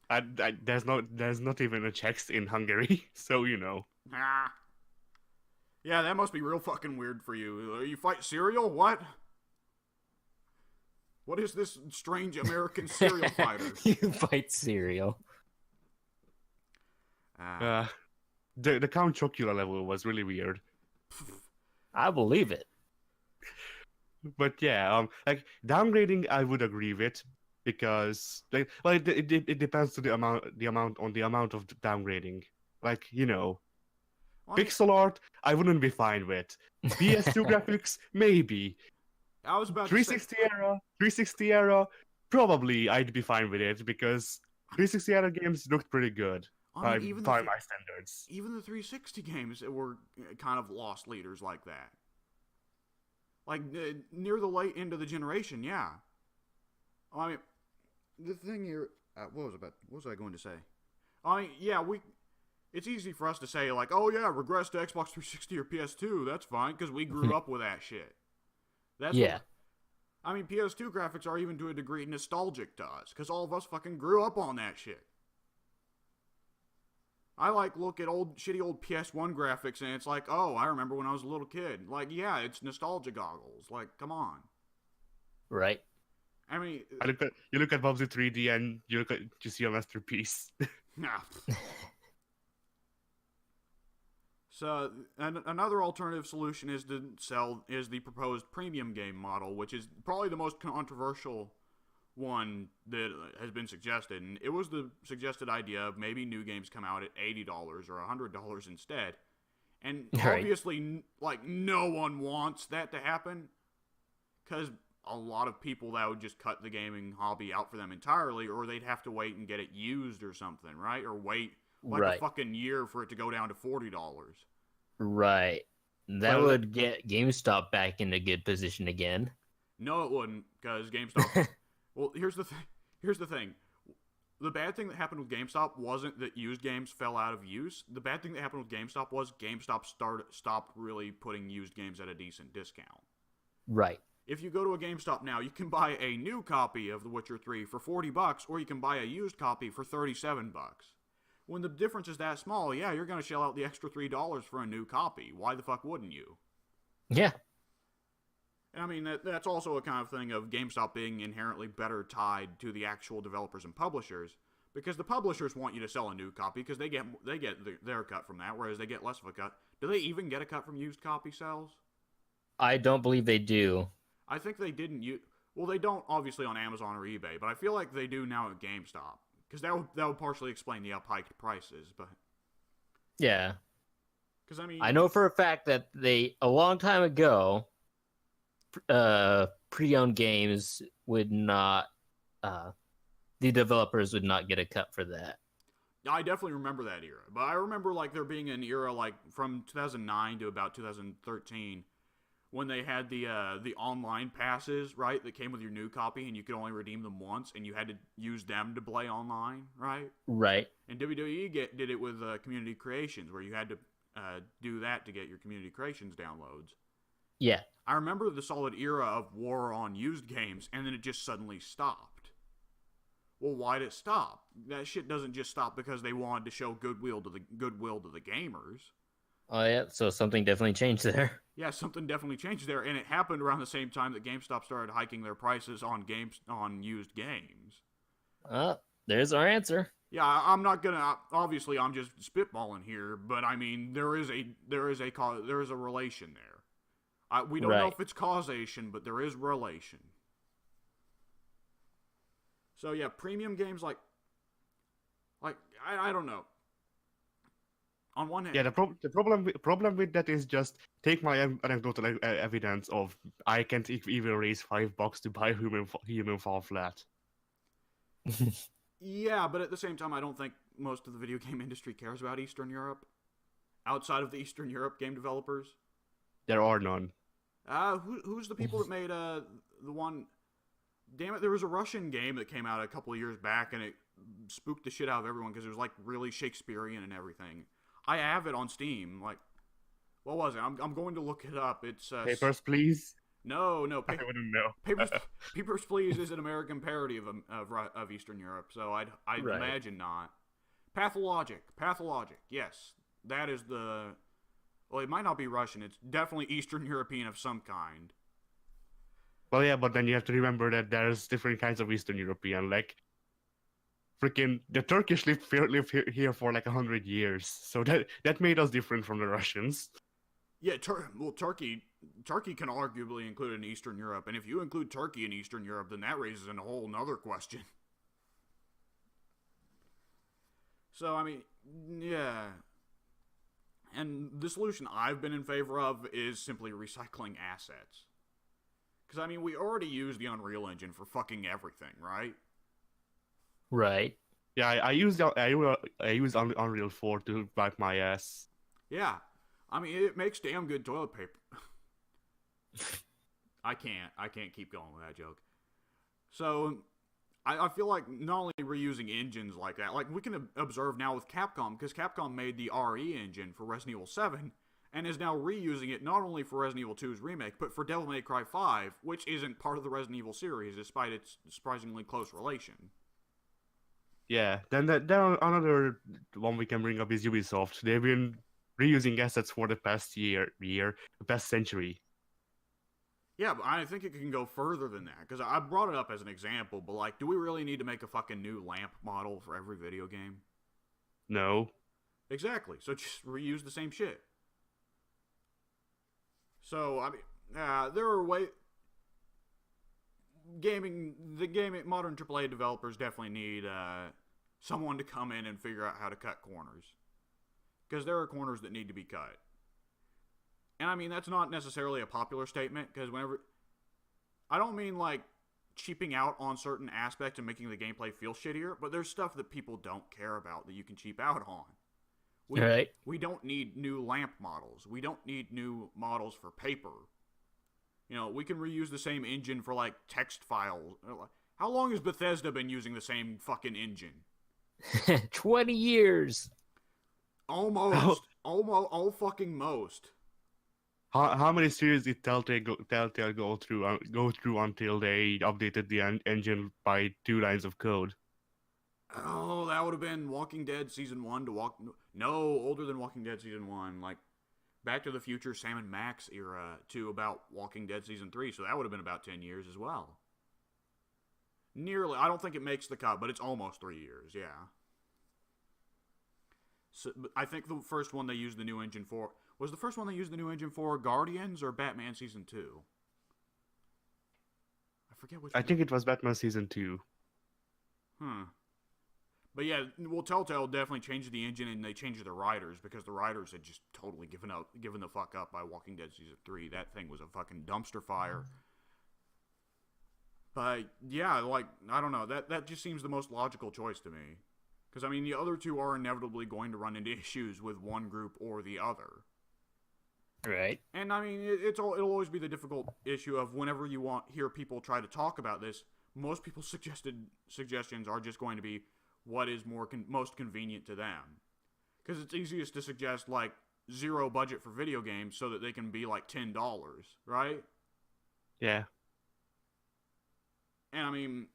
There's not even a Czechs in Hungary, so you know. Ah. Yeah, that must be real fucking weird for you. You fight cereal? What? What is this strange American cereal fighter? You fight cereal. The Count Chocula level was really weird. I believe it. But yeah, like downgrading, I would agree with. Because it depends on the amount of downgrading. Like, pixel art, I wouldn't be fine with. PS2 graphics, maybe. I was about 360 era, probably I'd be fine with it because 360 era games looked pretty good by my standards. Even the 360 games were kind of lost leaders like that. Like near the late end of the generation, yeah. I mean, the thing here, what was I going to say? I mean, yeah, it's easy for us to say, like, oh yeah, regress to Xbox 360 or PS2, that's fine, because we grew up with that shit. I mean, PS2 graphics are even to a degree nostalgic to us, because all of us fucking grew up on that shit. I, look at shitty old PS1 graphics, and it's like, oh, I remember when I was a little kid. Like, yeah, it's nostalgia goggles. Like, come on. Right. I mean, you look at Bubsy 3D and you see a masterpiece. Nah. So another alternative solution is the proposed premium game model, which is probably the most controversial one that has been suggested. And it was the suggested idea of maybe new games come out at $80 or $100 instead. And obviously, no one wants that to happen, because a lot of people that would just cut the gaming hobby out for them entirely, or they'd have to wait and get it used or something, right? Or wait a fucking year for it to go down to $40. Right. That would get GameStop back in a good position again. No, it wouldn't, because GameStop... Well, here's the thing. The bad thing that happened with GameStop wasn't that used games fell out of use. The bad thing that happened with GameStop was GameStop stopped really putting used games at a decent discount. Right. If you go to a GameStop now, you can buy a new copy of The Witcher 3 for $40, or you can buy a used copy for $37. When the difference is that small, yeah, you're going to shell out the extra $3 for a new copy. Why the fuck wouldn't you? Yeah. And I mean, that's also a kind of thing of GameStop being inherently better tied to the actual developers and publishers, Because the publishers want you to sell a new copy because they get their cut from that, whereas they get less of a cut. Do they even get a cut from used copy sales? I don't believe they do. I think they didn't use. Well, they don't obviously on Amazon or eBay, but I feel like they do now at GameStop because that would partially explain the up-hiked prices. But Yeah. because I mean, I know for a fact that a long time ago, pre-owned games would not, the developers would not get a cut for that. I definitely remember that era, but I remember like there being an era like from 2009 to about 2013 when they had the online passes, right, that came with your new copy, and you could only redeem them once, and you had to use them to play online, right? Right. And WWE did it with Community Creations, where you had to do that to get your Community Creations downloads. Yeah. I remember the solid era of war on used games, and then it just suddenly stopped. Well, why'd it stop? That shit doesn't just stop because they wanted to show goodwill to the gamers. Oh yeah, so something definitely changed there. Yeah, something definitely changed there, and it happened around the same time that GameStop started hiking their prices on used games. There's our answer. Yeah, I'm not gonna. Obviously, I'm just spitballing here, but I mean, there is a relation there. We don't know if it's causation, but there is relation. So yeah, premium games like I don't know. On one hand, Yeah, the problem with that is just take my anecdotal evidence of I can't even raise $5 to buy human fall flat. Yeah, but at the same time, I don't think most of the video game industry cares about Eastern Europe. Outside of the Eastern Europe game developers, There are none. Who's the people that made the one? Damn it! There was a Russian game that came out a couple of years back, and it spooked the shit out of everyone because it was like really Shakespearean and everything. I have it on Steam. Like, what was it? I'm going to look it up. It's Papers, Please. No. I wouldn't know. Papers, Please is an American parody of Eastern Europe, so I'd Right. imagine not. Pathologic. Yes, that is the. Well, it might not be Russian. It's definitely Eastern European of some kind. Well, yeah, but then you have to remember that there's different kinds of Eastern European. Like, freaking the Turkish lived here for like 100 years, so that made us different from the Russians. Yeah, Turkey can arguably include in Eastern Europe, and if you include Turkey in Eastern Europe, then that raises a whole nother question. So, I mean, yeah. And the solution I've been in favor of is simply recycling assets. Because, I mean, we already use the Unreal Engine for fucking everything, right? Right. Yeah, I use Unreal 4 to wipe my ass. Yeah. I mean, it makes damn good toilet paper. I can't keep going with that joke. So, I feel like not only reusing engines like that, like we can observe now with Capcom, because Capcom made the RE engine for Resident Evil 7, and is now reusing it not only for Resident Evil 2's remake, but for Devil May Cry 5, which isn't part of the Resident Evil series, despite its surprisingly close relation. Yeah, then another one we can bring up is Ubisoft. They've been reusing assets for the past the past century. Yeah, but I think it can go further than that, because I brought it up as an example, but like, do we really need to make a fucking new lamp model for every video game? No. Exactly, so just reuse the same shit. So, I mean, there are modern AAA developers definitely need someone to come in and figure out how to cut corners. Because there are corners that need to be cut. And I mean, that's not necessarily a popular statement, because I don't mean like cheaping out on certain aspects and making the gameplay feel shittier, but there's stuff that people don't care about that you can cheap out on. We don't need new lamp models. We don't need new models for paper. You know, we can reuse the same engine for, like, text files. How long has Bethesda been using the same fucking engine? 20 years. Almost. Almost. Fucking most. How many series did Telltale go through until they updated the engine by 2 lines of code? Oh, that would have been Walking Dead Season 1 to No, older than Walking Dead Season 1. Like, Back to the Future, Sam and Max era to about Walking Dead Season 3. So that would have been about 10 years as well. Nearly. I don't think it makes the cut, but it's almost 3 years. Yeah. So, I think the first one they used the new engine for was the first one they used the new engine for Guardians or Batman Season 2. I forget which. I think it was Batman Season 2. But yeah, well, Telltale definitely changed the engine and they changed the writers because the writers had just totally given the fuck up by Walking Dead Season 3. That thing was a fucking dumpster fire. But yeah, like, I don't know, that just seems the most logical choice to me. Because, I mean, the other two are inevitably going to run into issues with one group or the other. Right. And, I mean, it'll always be the difficult issue of whenever you hear people try to talk about this, most people's suggestions are just going to be what is most convenient to them. Because it's easiest to suggest, like, zero budget for video games so that they can be, like, $10, right? Yeah. And, I mean,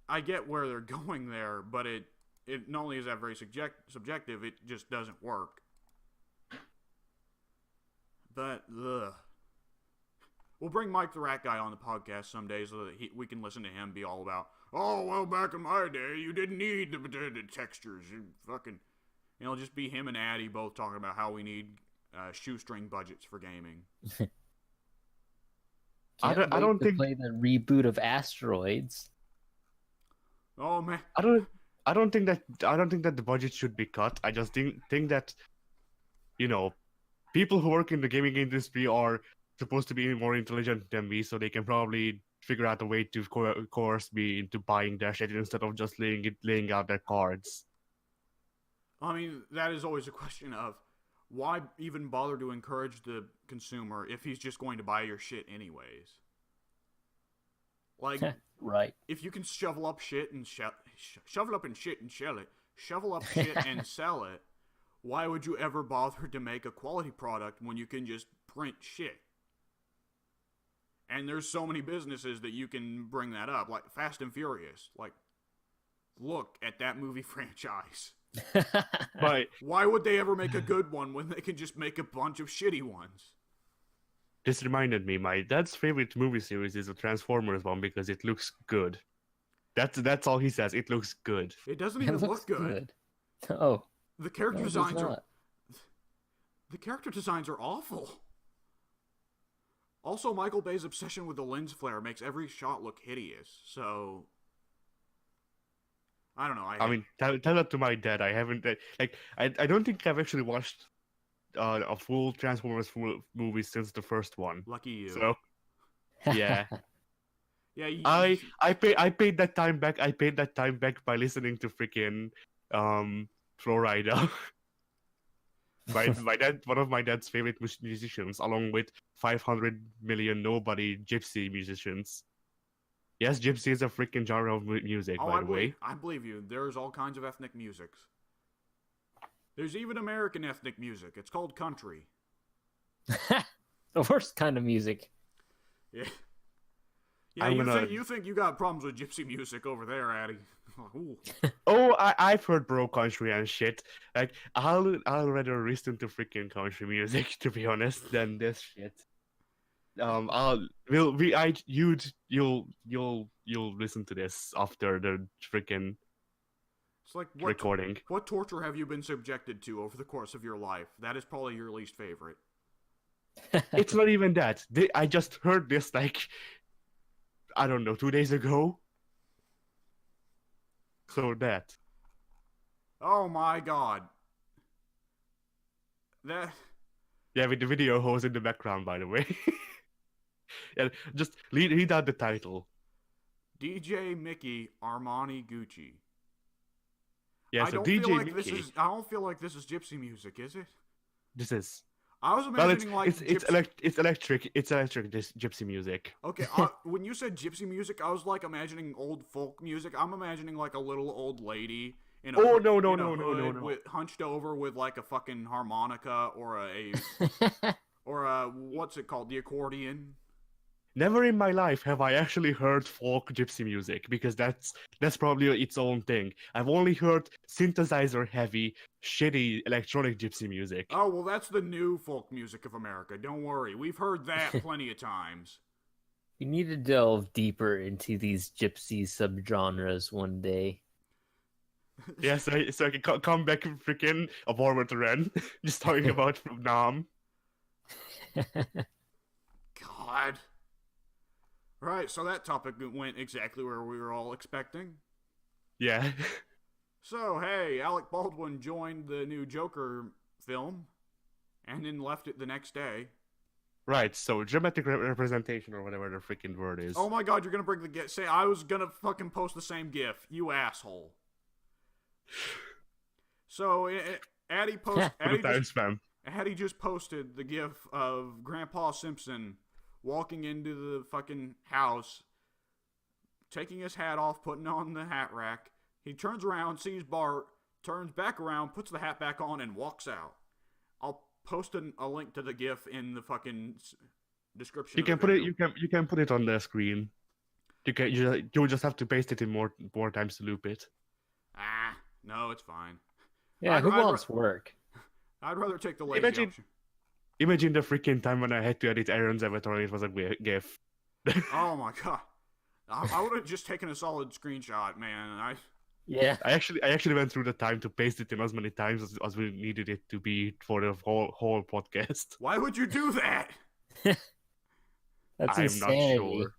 I get where they're going there, but it not only is that very subjective, it just doesn't work. But, ugh. We'll bring Mike the Rat Guy on the podcast someday so that we can listen to him be all about, oh, well, back in my day, you didn't need the textures. You fucking... You know, it'll just be him and Addy both talking about how we need shoestring budgets for gaming. I don't think play the reboot of Asteroids. Oh, man. I don't think that the budget should be cut. I just think that, you know, people who work in the gaming industry are supposed to be more intelligent than me, so they can probably figure out a way to coerce me into buying their shit instead of just laying out their cards. I mean, that is always a question of why even bother to encourage the consumer if he's just going to buy your shit anyways? Like, right. If you can shovel up shit and shovel up and shit and shell it, shovel up shit and sell it, why would you ever bother to make a quality product when you can just print shit? And there's so many businesses that you can bring that up, like Fast and Furious. Like, look at that movie franchise. But why would they ever make a good one when they can just make a bunch of shitty ones? This reminded me, my dad's favorite movie series is the Transformers one because it looks good. That's all he says. It looks good. It doesn't It even looks look good. Oh. The character No, it does designs are not. the character designs are awful. Also, Michael Bay's obsession with the lens flare makes every shot look hideous. So I don't know. I mean, tell that to my dad. I haven't I don't think I've actually watched a full Transformers movie since the first one. Lucky you. So yeah. Yeah, I paid that time back. I paid that time back by listening to freaking Florida. my dad, one of my dad's favorite musicians, along with 500 million nobody gypsy musicians. Yes, gypsy is a freaking genre of music, by the way. I believe you. There's all kinds of ethnic musics. There's even American ethnic music. It's called country. The worst kind of music. Yeah. Yeah, you think you got problems with gypsy music over there, Addy. Ooh. Oh, I've heard bro country and shit. Like I'll rather listen to freaking country music, to be honest, than this shit. You'll listen to this after the freaking It's like recording. What torture have you been subjected to over the course of your life? That is probably your least favorite. It's not even that. I just heard this like, I don't know, 2 days ago. So that. Oh my god. That. Yeah, with the video hose in the background, by the way. Yeah, just read out the title. DJ Mickey Armani Gucci. Yeah, so DJ Mickey. I don't feel like this is gypsy music, is it? This is. I was imagining it's electric. It's electric. This gypsy music. Okay, when you said gypsy music, I was like imagining old folk music. I'm imagining like a little old lady in a hood with hunched over with like a fucking harmonica or a what's it called, the accordion. Never in my life have I actually heard folk gypsy music, because that's probably its own thing. I've only heard synthesizer heavy, shitty electronic gypsy music. Oh, well, that's the new folk music of America. Don't worry. We've heard that plenty of times. We need to delve deeper into these gypsy subgenres one day. Yeah, so I can come back freaking a war with Ren, just talking about Nam. God. Right, so that topic went exactly where we were all expecting. Yeah. So, hey, Alec Baldwin joined the new Joker film and then left it the next day. Right, so dramatic representation or whatever the freaking word is. Oh my god, you're gonna bring the GIF. Say, I was gonna fucking post the same GIF. You asshole. So, Addy post. Addy just posted the GIF of Grandpa Simpson walking into the fucking house, taking his hat off, putting on the hat rack. He turns around, sees Bart, turns back around, puts the hat back on, and walks out. I'll post a link to the GIF in the fucking description. You can put it. You can put it on the screen. You just have to paste it in more times to loop it. Ah, no, it's fine. Yeah, who wants work? I'd rather take the lazy option. Imagine the freaking time when I had to edit Aaron's avatar and it was a GIF. Oh my god. I would have just taken a solid screenshot, man. Yeah. I actually went through the time to paste it in as many times as we needed it to be for the whole podcast. Why would you do that? That's I'm insanity. not sure.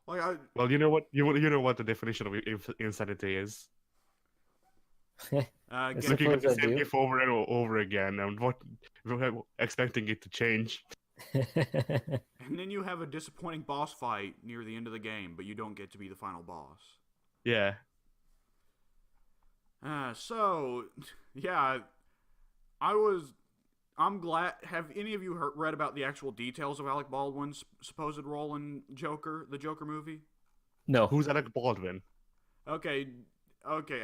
Like, well, you know what the definition of insanity is. Looking at the same GIF over and over again, and expecting it to change. And then you have a disappointing boss fight near the end of the game, but you don't get to be the final boss. Yeah. So, yeah, I'm glad. Have any of you read about the actual details of Alec Baldwin's supposed role in the Joker movie? No. Who's Alec Baldwin? Okay,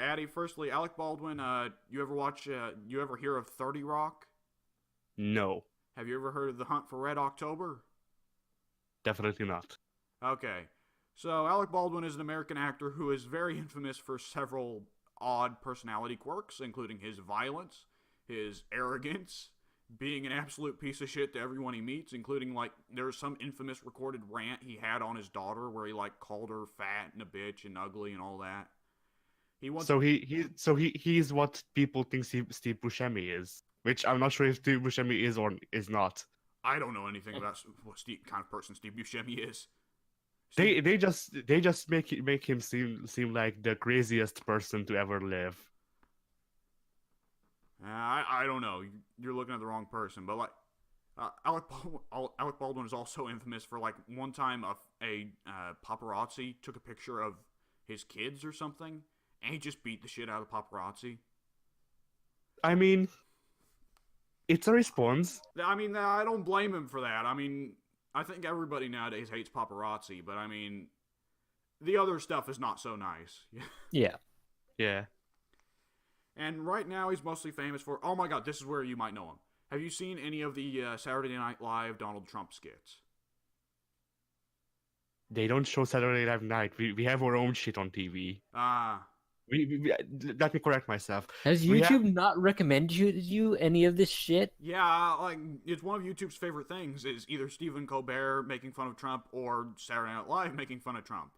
Addy. Firstly, Alec Baldwin. You ever hear of 30 Rock? No. Have you ever heard of The Hunt for Red October? Definitely not. Okay. So, Alec Baldwin is an American actor who is very infamous for several odd personality quirks, including his violence, his arrogance, being an absolute piece of shit to everyone he meets, including, like, there's some infamous recorded rant he had on his daughter where he, like, called her fat and a bitch and ugly and all that. He's what people think Steve Buscemi is, which I'm not sure if Steve Buscemi is or is not. I don't know anything about what kind of person Steve Buscemi is. They just make him seem like the craziest person to ever live. I don't know. You're looking at the wrong person, but like Alec Baldwin is also infamous for, like, one time a paparazzi took a picture of his kids or something, and he just beat the shit out of the paparazzi. I mean, it's a response. I mean, I don't blame him for that. I mean, I think everybody nowadays hates paparazzi, but I mean, the other stuff is not so nice. Yeah. Yeah. And right now he's mostly famous for, oh my god, this is where you might know him. Have you seen any of the Saturday Night Live Donald Trump skits? They don't show Saturday Night. We have our own shit on TV. Let me correct myself. Has YouTube not recommended you any of this shit? Yeah, like, it's one of YouTube's favorite things is either Stephen Colbert making fun of Trump or Saturday Night Live making fun of Trump.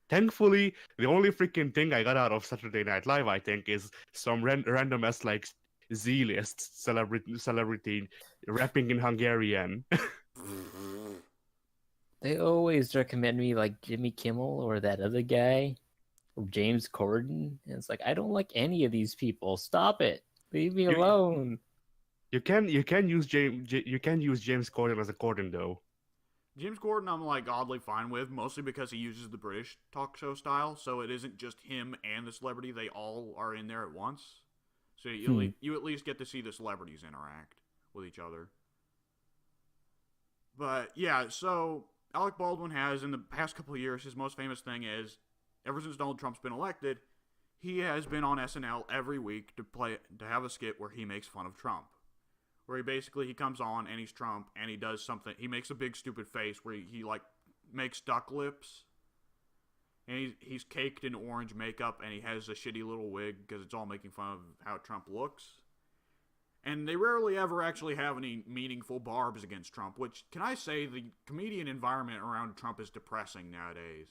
Thankfully, the only freaking thing I got out of Saturday Night Live, I think, is some random ass, like, Z-list celebrity rapping in Hungarian. They always recommend me, like, Jimmy Kimmel or that other guy, or James Corden. And it's like, I don't like any of these people. Stop it. Leave me alone. You can use James Corden as a Corden, though. James Corden I'm, like, oddly fine with, mostly because he uses the British talk show style, so it isn't just him and the celebrity, they all are in there at once. So you at least get to see the celebrities interact with each other. But, yeah, so Alec Baldwin has, in the past couple of years, his most famous thing is, ever since Donald Trump's been elected, he has been on SNL every week to have a skit where he makes fun of Trump. Where he comes on and he's Trump and he does something. He makes a big stupid face where he like makes duck lips. And he's caked in orange makeup and he has a shitty little wig because it's all making fun of how Trump looks. And they rarely ever actually have any meaningful barbs against Trump, which, can I say, the comedian environment around Trump is depressing nowadays.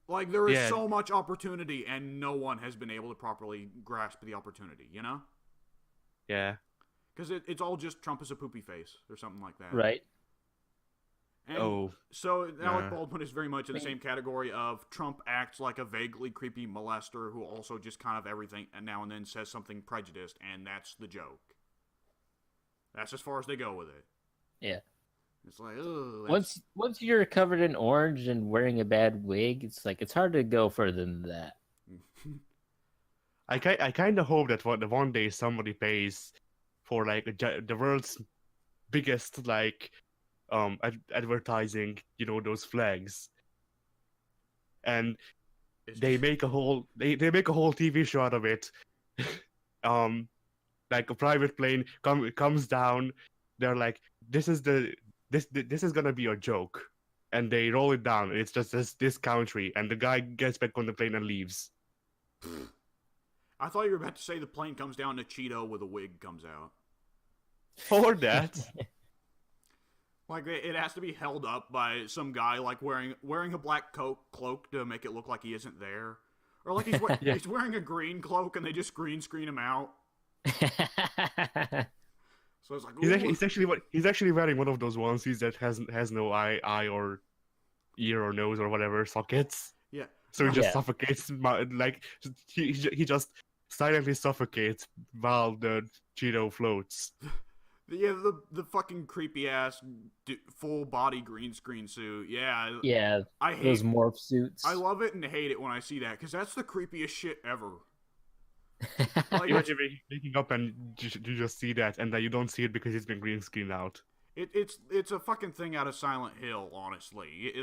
Like, there is Yeah. so much opportunity, and no one has been able to properly grasp the opportunity, you know? Yeah. Because it's all just Trump is a poopy face, or something like that. Right. And so Alec nah. Baldwin is very much in the same category of Trump acts like a vaguely creepy molester who also just kind of everything and now and then says something prejudiced, and that's the joke. That's as far as they go with it. Yeah. It's like, ugh. Once you're covered in orange and wearing a bad wig, it's hard to go further than that. I kind of hope that one day somebody pays for like the world's biggest like advertising, those flags, and they make a whole they make a whole TV show out of it. Like a private plane comes down, they're like, this is gonna be a joke, and they roll it down. It's just this country, and the guy gets back on the plane and leaves. I thought you were about to say the plane comes down to Cheeto with a wig comes out. For that. Like, it has to be held up by some guy, like, wearing a black cloak to make it look like he isn't there. Or, like, he's wearing a green cloak and they just green screen him out. So it's like, he's actually wearing one of those onesies that has no eye or ear or nose or whatever sockets. Yeah. So he just suffocates, like, he just silently suffocates while the Cheeto floats. Yeah, the fucking creepy ass full body green screen suit. Yeah. Yeah. I hate those morph suits. I love it and hate it when I see that because that's the creepiest shit ever. Like, Imagine waking up and you just see that, and then you don't see it because it's been green screened out. It's a fucking thing out of Silent Hill, honestly.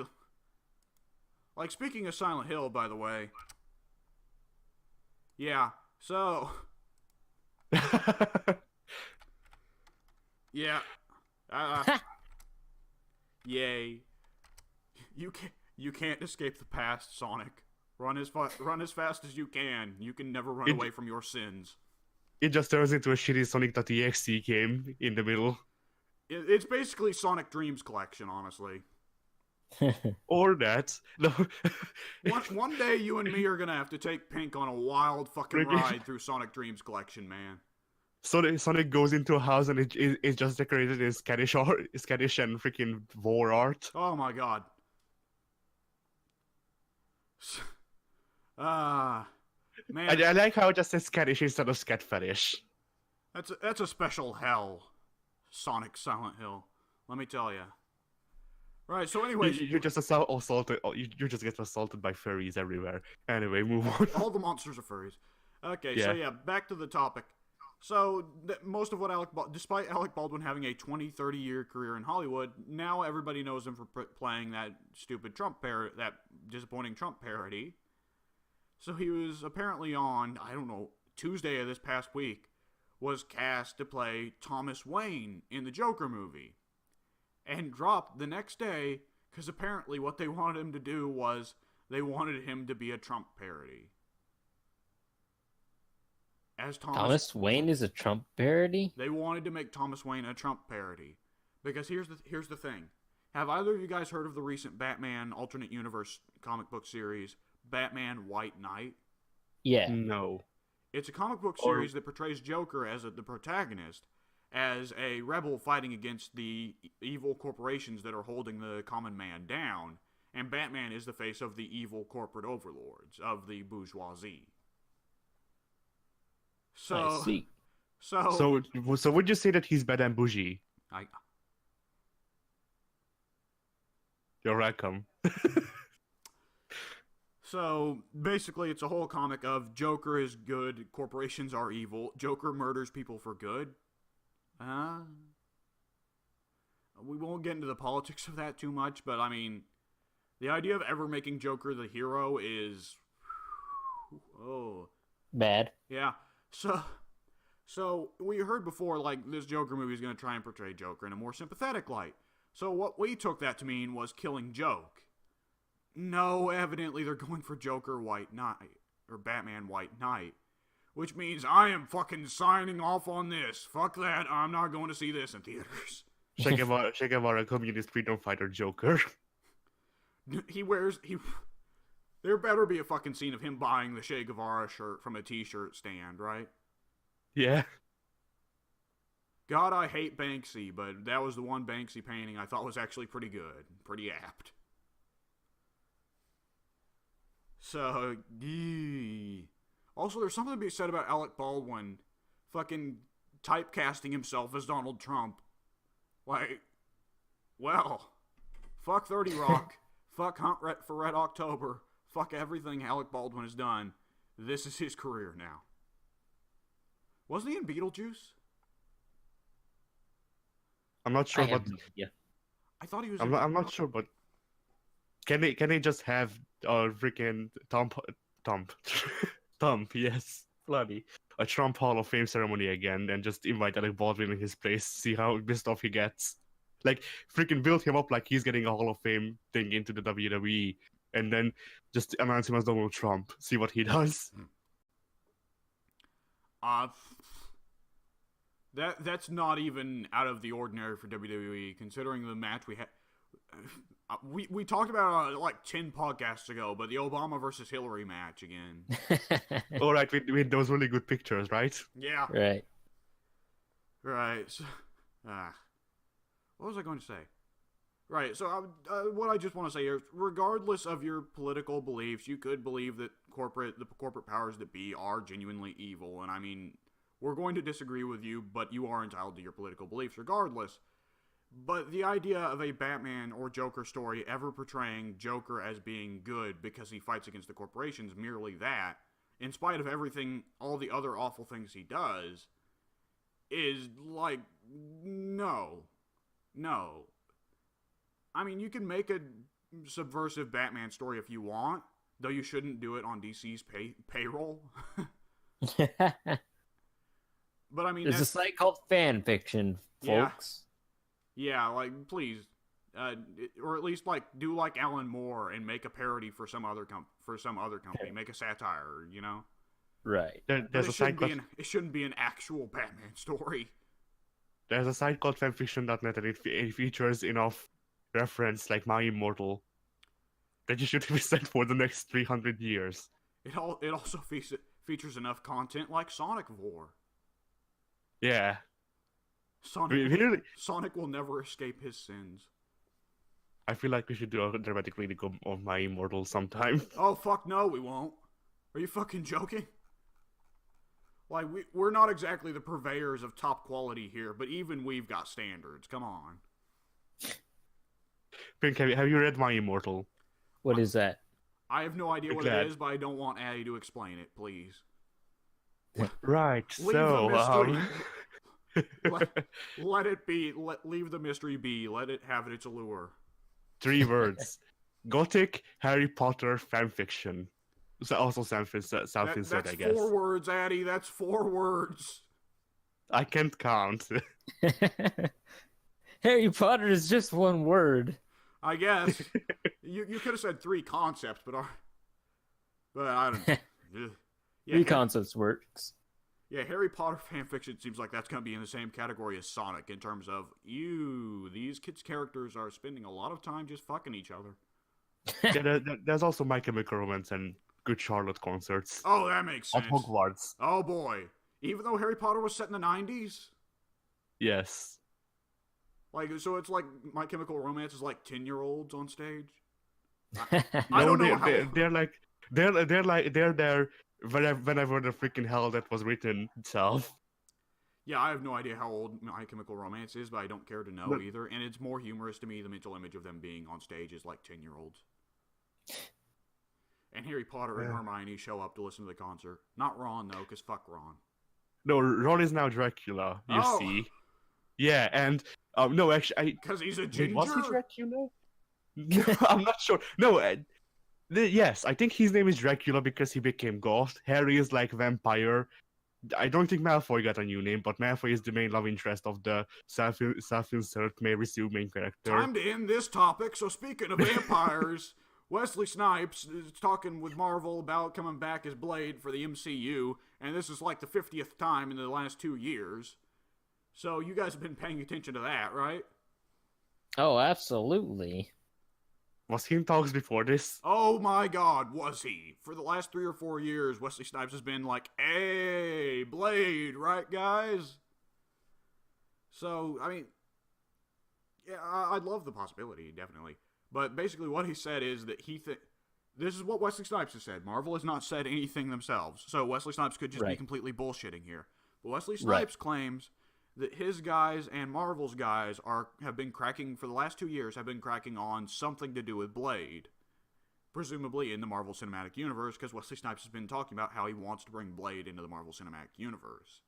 Like, speaking of Silent Hill, by the way. Yeah, so... Yeah. Yay. You can't escape the past, Sonic. Run as fast as you can. You can never run away from your sins. It just turns into a shitty Sonic.exe game in the middle. It's basically Sonic Dreams Collection, honestly. Or that. No. One day you and me are gonna have to take Pink on a wild fucking ride through Sonic Dreams Collection, man. Sonic goes into a house and it's just decorated in Scottish and freaking war art. Oh my god. Man. I like how it just says Scottish instead of Scat Fetish. That's a special hell, Sonic Silent Hill. Let me tell you. Right. So, anyways, you're just assaulted. You just get assaulted by furries everywhere. Anyway, move on. All the monsters are furries. Okay. Yeah. So yeah, back to the topic. So, most of what despite Alec Baldwin having a 20-30 year career in Hollywood, now everybody knows him for playing that stupid that disappointing Trump parody. So he was apparently on, I don't know, Tuesday of this past week, was cast to play Thomas Wayne in the Joker movie. And dropped the next day, because apparently what they wanted him to do was, they wanted him to be a Trump parody. As Thomas Wayne is a Trump parody? They wanted to make Thomas Wayne a Trump parody. Because here's the thing. Have either of you guys heard of the recent Batman alternate universe comic book series, Batman White Knight? Yeah. No. It's a comic book series that portrays Joker as the protagonist, as a rebel fighting against the evil corporations that are holding the common man down, and Batman is the face of the evil corporate overlords of the bourgeoisie. So, I see. So would you say that he's bad and bougie? You're welcome. So, basically, it's a whole comic of Joker is good, corporations are evil, Joker murders people for good. We won't get into the politics of that too much, but I mean, the idea of ever making Joker the hero is... Bad. Yeah. So we heard before, like, this Joker movie is going to try and portray Joker in a more sympathetic light. So what we took that to mean was killing Joke. No, evidently they're going for Joker White Knight, or Batman White Knight, which means I am fucking signing off on this. Fuck that. I'm not going to see this in theaters. Che Guevara, communist freedom fighter Joker. There better be a fucking scene of him buying the Che Guevara shirt from a t-shirt stand, right? Yeah. God, I hate Banksy, but that was the one Banksy painting I thought was actually pretty good. Pretty apt. So, also, there's something to be said about Alec Baldwin fucking typecasting himself as Donald Trump. Like, well, fuck 30 Rock, fuck Hunt for Red October, fuck everything Alec Baldwin has done. This is his career now. Wasn't he in Beetlejuice? I'm not sure, but yeah. I thought he was. I'm not sure, but can they just have freaking Trump? Yes, bloody a Trump Hall of Fame ceremony again, and just invite Alec Baldwin in his place, see how pissed off he gets. Like, freaking build him up like he's getting a Hall of Fame thing into the WWE, and then just announce him as Donald Trump. See what he does. That's not even out of the ordinary for WWE, considering the match we had. We talked about it like 10 podcasts ago, but the Obama versus Hillary match again. All right, with those really good pictures, right? Yeah. Right. So, what was I going to say? Right, so what I just want to say is, regardless of your political beliefs, you could believe that the corporate powers that be are genuinely evil, and I mean, we're going to disagree with you, but you are entitled to your political beliefs regardless. But the idea of a Batman or Joker story ever portraying Joker as being good because he fights against the corporations, merely that, in spite of everything, all the other awful things he does, is like, no. I mean, you can make a subversive Batman story if you want, though you shouldn't do it on DC's payroll. But I mean, there's a site called fan fiction, folks. Yeah, like, please, or at least like do like Alan Moore and make a parody for some other company, make a satire, you know? Right. There's a site called... It shouldn't be an actual Batman story. There's a site called fanfiction.net, and it features enough reference like My Immortal that you should be set for the next 300 years. It also features enough content like Sonic Vor. Yeah. Sonic will never escape his sins. I feel like we should do a dramatic reading of My Immortal sometime. Oh, fuck no, we won't. Are you fucking joking? Like, we're not exactly the purveyors of top quality here, but even we've got standards. Come on. Pink, have you read My Immortal? What is that? I have no idea what it is, but I don't want Addie to explain it, please. Right, leave so... the mystery. Let it be. Leave the mystery be. Let it have its allure. 3 words. Gothic Harry Potter fanfiction. So also self-insert, I guess. 4 words, Addie. That's 4 words. I can't count. Harry Potter is just 1 word. I guess. you could have said 3 concepts, but I don't know. Yeah, 3 concepts works. Yeah, Harry Potter fanfiction seems like that's going to be in the same category as Sonic in terms of, these kids' characters are spending a lot of time just fucking each other. Yeah, there's also My Chemical Romance and Good Charlotte concerts. Oh, that makes sense. At Hogwarts. Oh, boy. Even though Harry Potter was set in the 90s? Yes. Like, so it's like My Chemical Romance is like 10-year-olds on stage? I don't know how... They're there whenever the freaking hell that was written itself. Yeah, I have no idea how old My Chemical Romance is, but I don't care to know either. And it's more humorous to me, the mental image of them being on stage is like 10-year-olds. And Harry Potter and Hermione show up to listen to the concert. Not Ron, though, because fuck Ron. No, Ron is now Dracula, you see. Yeah, and... no, actually... Because he's a ginger? Was he Dracula? No, I'm not sure. No, yes, I think his name is Dracula because he became goth. Harry is like vampire. I don't think Malfoy got a new name, but Malfoy is the main love interest of the self-insert Mary Sue main character. Time to end this topic, so speaking of vampires, Wesley Snipes is talking with Marvel about coming back as Blade for the MCU, and this is like the 50th time in the last 2 years. So you guys have been paying attention to that, right? Oh, absolutely. Was he in talks before this? Oh my god, was he? For the last 3 or 4 years, Wesley Snipes has been like, hey, Blade, right, guys? So, I mean, yeah, I'd love the possibility, definitely. But basically what he said is that this is what Wesley Snipes has said. Marvel has not said anything themselves. So Wesley Snipes could just be completely bullshitting here. But Wesley Snipes claims that his guys and Marvel's guys have been cracking, for the last 2 years, have been cracking on something to do with Blade. Presumably in the Marvel Cinematic Universe, because Wesley Snipes has been talking about how he wants to bring Blade into the Marvel Cinematic Universe.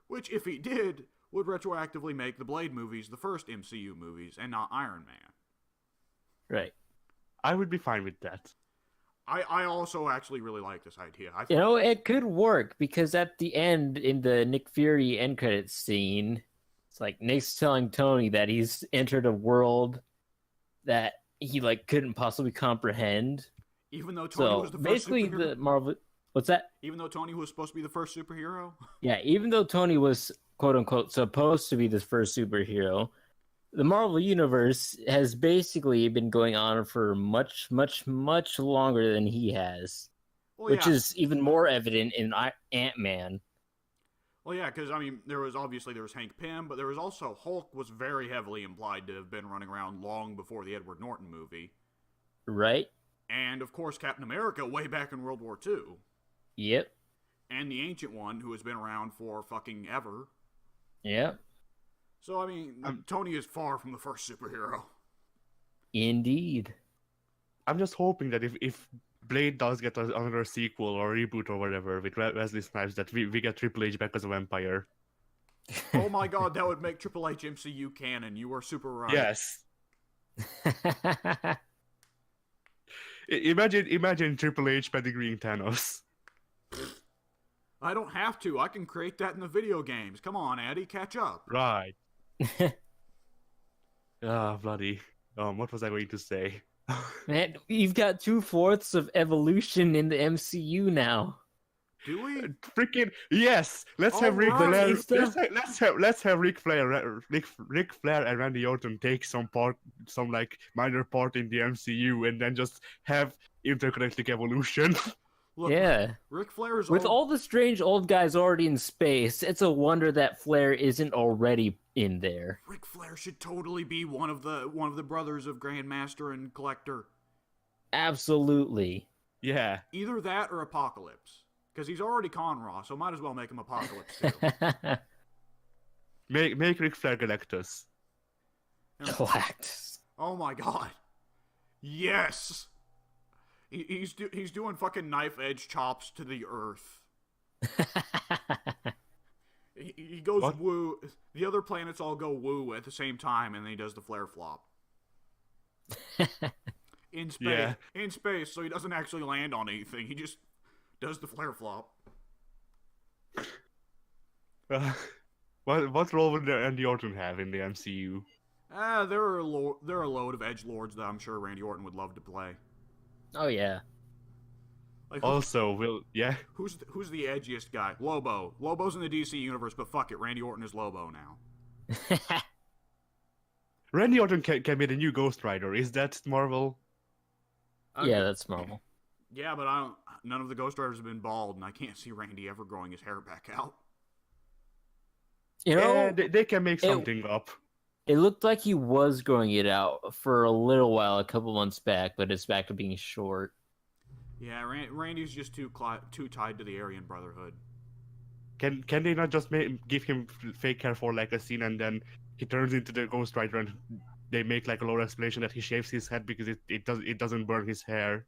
Which, if he did, would retroactively make the Blade movies the first MCU movies, and not Iron Man. Right. I would be fine with that. I also actually really like this idea. It could work, because at the end, in the Nick Fury end credits scene, it's like Nick's telling Tony that he's entered a world that he couldn't possibly comprehend. Even though Tony was the first basically superhero? the Marvel... What's that? Even though Tony was supposed to be the first superhero? Yeah, even though Tony was, quote-unquote, supposed to be the first superhero, the Marvel Universe has basically been going on for much, much, much longer than he has. Well, which is even more evident in Ant-Man. Well, yeah, because, I mean, there was Hank Pym, but there was also Hulk was very heavily implied to have been running around long before the Edward Norton movie. Right. And, of course, Captain America way back in World War II. Yep. And the Ancient One, who has been around for fucking ever. Yep. So, I mean, Tony is far from the first superhero. Indeed. I'm just hoping that if Blade does get another sequel or reboot or whatever with Wesley Snipes, that we get Triple H back as a vampire. Oh my god, that would make Triple H MCU canon. You are super right. Yes. Imagine Triple H pedigreeing Thanos. I don't have to. I can create that in the video games. Come on, Addy, catch up. Right. Bloody. What was I going to say? Man, you've got 2/4 of evolution in the MCU now. Do we? Freaking yes! Let's have Ric Flair. Let's have Ric Flair and Randy Orton take some minor part in the MCU, and then just have intergalactic evolution. Look, yeah. Ric Flair is with all the strange old guys already in space. It's a wonder that Flair isn't already in there. Ric Flair should totally be one of the brothers of Grandmaster and Collector. Absolutely. Yeah. Either that or Apocalypse. Because he's already Conraw, so might as well make him Apocalypse too. make Ric Flair Galactus. Galactus. Oh my god. Yes! He's doing fucking knife edge chops to the earth. He goes what? woo. The other planets all go woo at the same time, and then he does the flare flop. In space. Yeah. In space, so he doesn't actually land on anything. He just does the flare flop. What role would Randy Orton have in the MCU? There are a load of edgelords that I'm sure Randy Orton would love to play. Oh yeah. Like, Who's the edgiest guy? Lobo. Lobo's in the DC universe, but fuck it, Randy Orton is Lobo now. Randy Orton can be the new Ghost Rider. Is that Marvel? Yeah, that's Marvel. Yeah, but none of the Ghost Riders have been bald, and I can't see Randy ever growing his hair back out. You know, yeah, they can make something up. It looked like he was growing it out for a little while, a couple months back, but it's back to being short. Yeah, Randy's just too tied to the Aryan Brotherhood. Can they not just give him fake hair for like a scene, and then he turns into the Ghost Rider, and they make like a little explanation that he shaves his head because it doesn't burn his hair,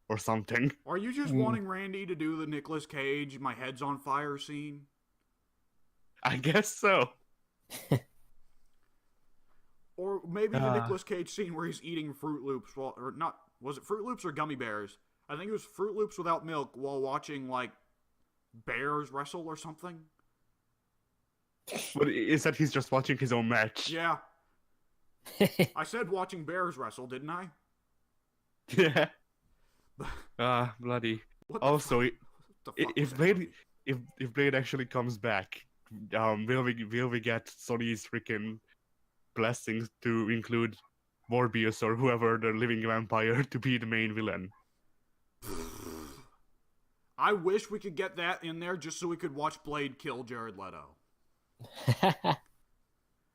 or something. Are you just wanting Randy to do the Nicolas Cage "My head's on fire" scene? I guess so. Or maybe the Nicolas Cage scene where he's eating Fruit Loops was it Fruit Loops or gummy bears? I think it was Fruit Loops without milk while watching like bears wrestle or something. But is that he's just watching his own match? Yeah. I said watching bears wrestle, didn't I? Yeah. Bloody. What the Also, fuck? What the fuck was if that Blade movie? if Blade actually comes back, will we get Sony's freaking blessings to include Morbius or whoever the living vampire to be the main villain? I wish we could get that in there just so we could watch Blade kill Jared Leto.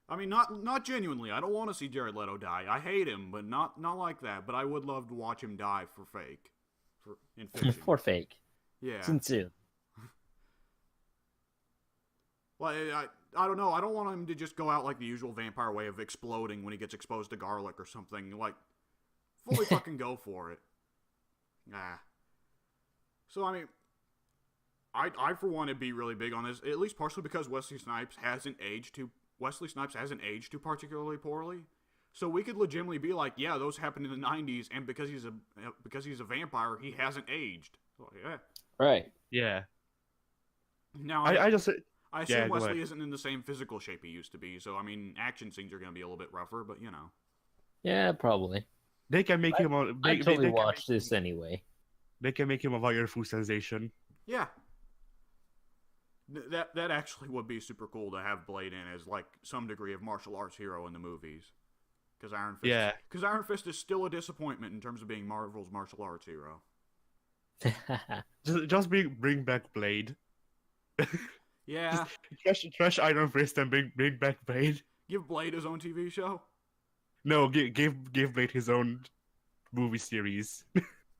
I mean, not genuinely. I don't want to see Jared Leto die. I hate him, but not like that. But I would love to watch him die for fake, in fiction. For fake. Yeah. Sincere. Well, I don't know. I don't want him to just go out like the usual vampire way of exploding when he gets exposed to garlic or something. Like, fully fucking go for it. Nah. So, I mean, I for one, would be really big on this, at least partially because Wesley Snipes hasn't aged too particularly poorly. So we could legitimately be like, yeah, those happened in the 90s, and because he's a vampire, he hasn't aged. So, yeah. Right. Yeah. Now, I assume go Wesley ahead. isn't in the same physical shape he used to be, so I mean, action scenes are going to be a little bit rougher, but you know. Yeah, probably. They can make him a I totally they can watch this anyway. They can make him a wire-fu sensation. Yeah. That actually would be super cool to have Blade in as like some degree of martial arts hero in the movies. Because Iron Fist is still a disappointment in terms of being Marvel's martial arts hero. Just bring back Blade. Yeah. Trash Iron Fist and bring back Blade. Give Blade his own TV show. No, give Blade his own movie series.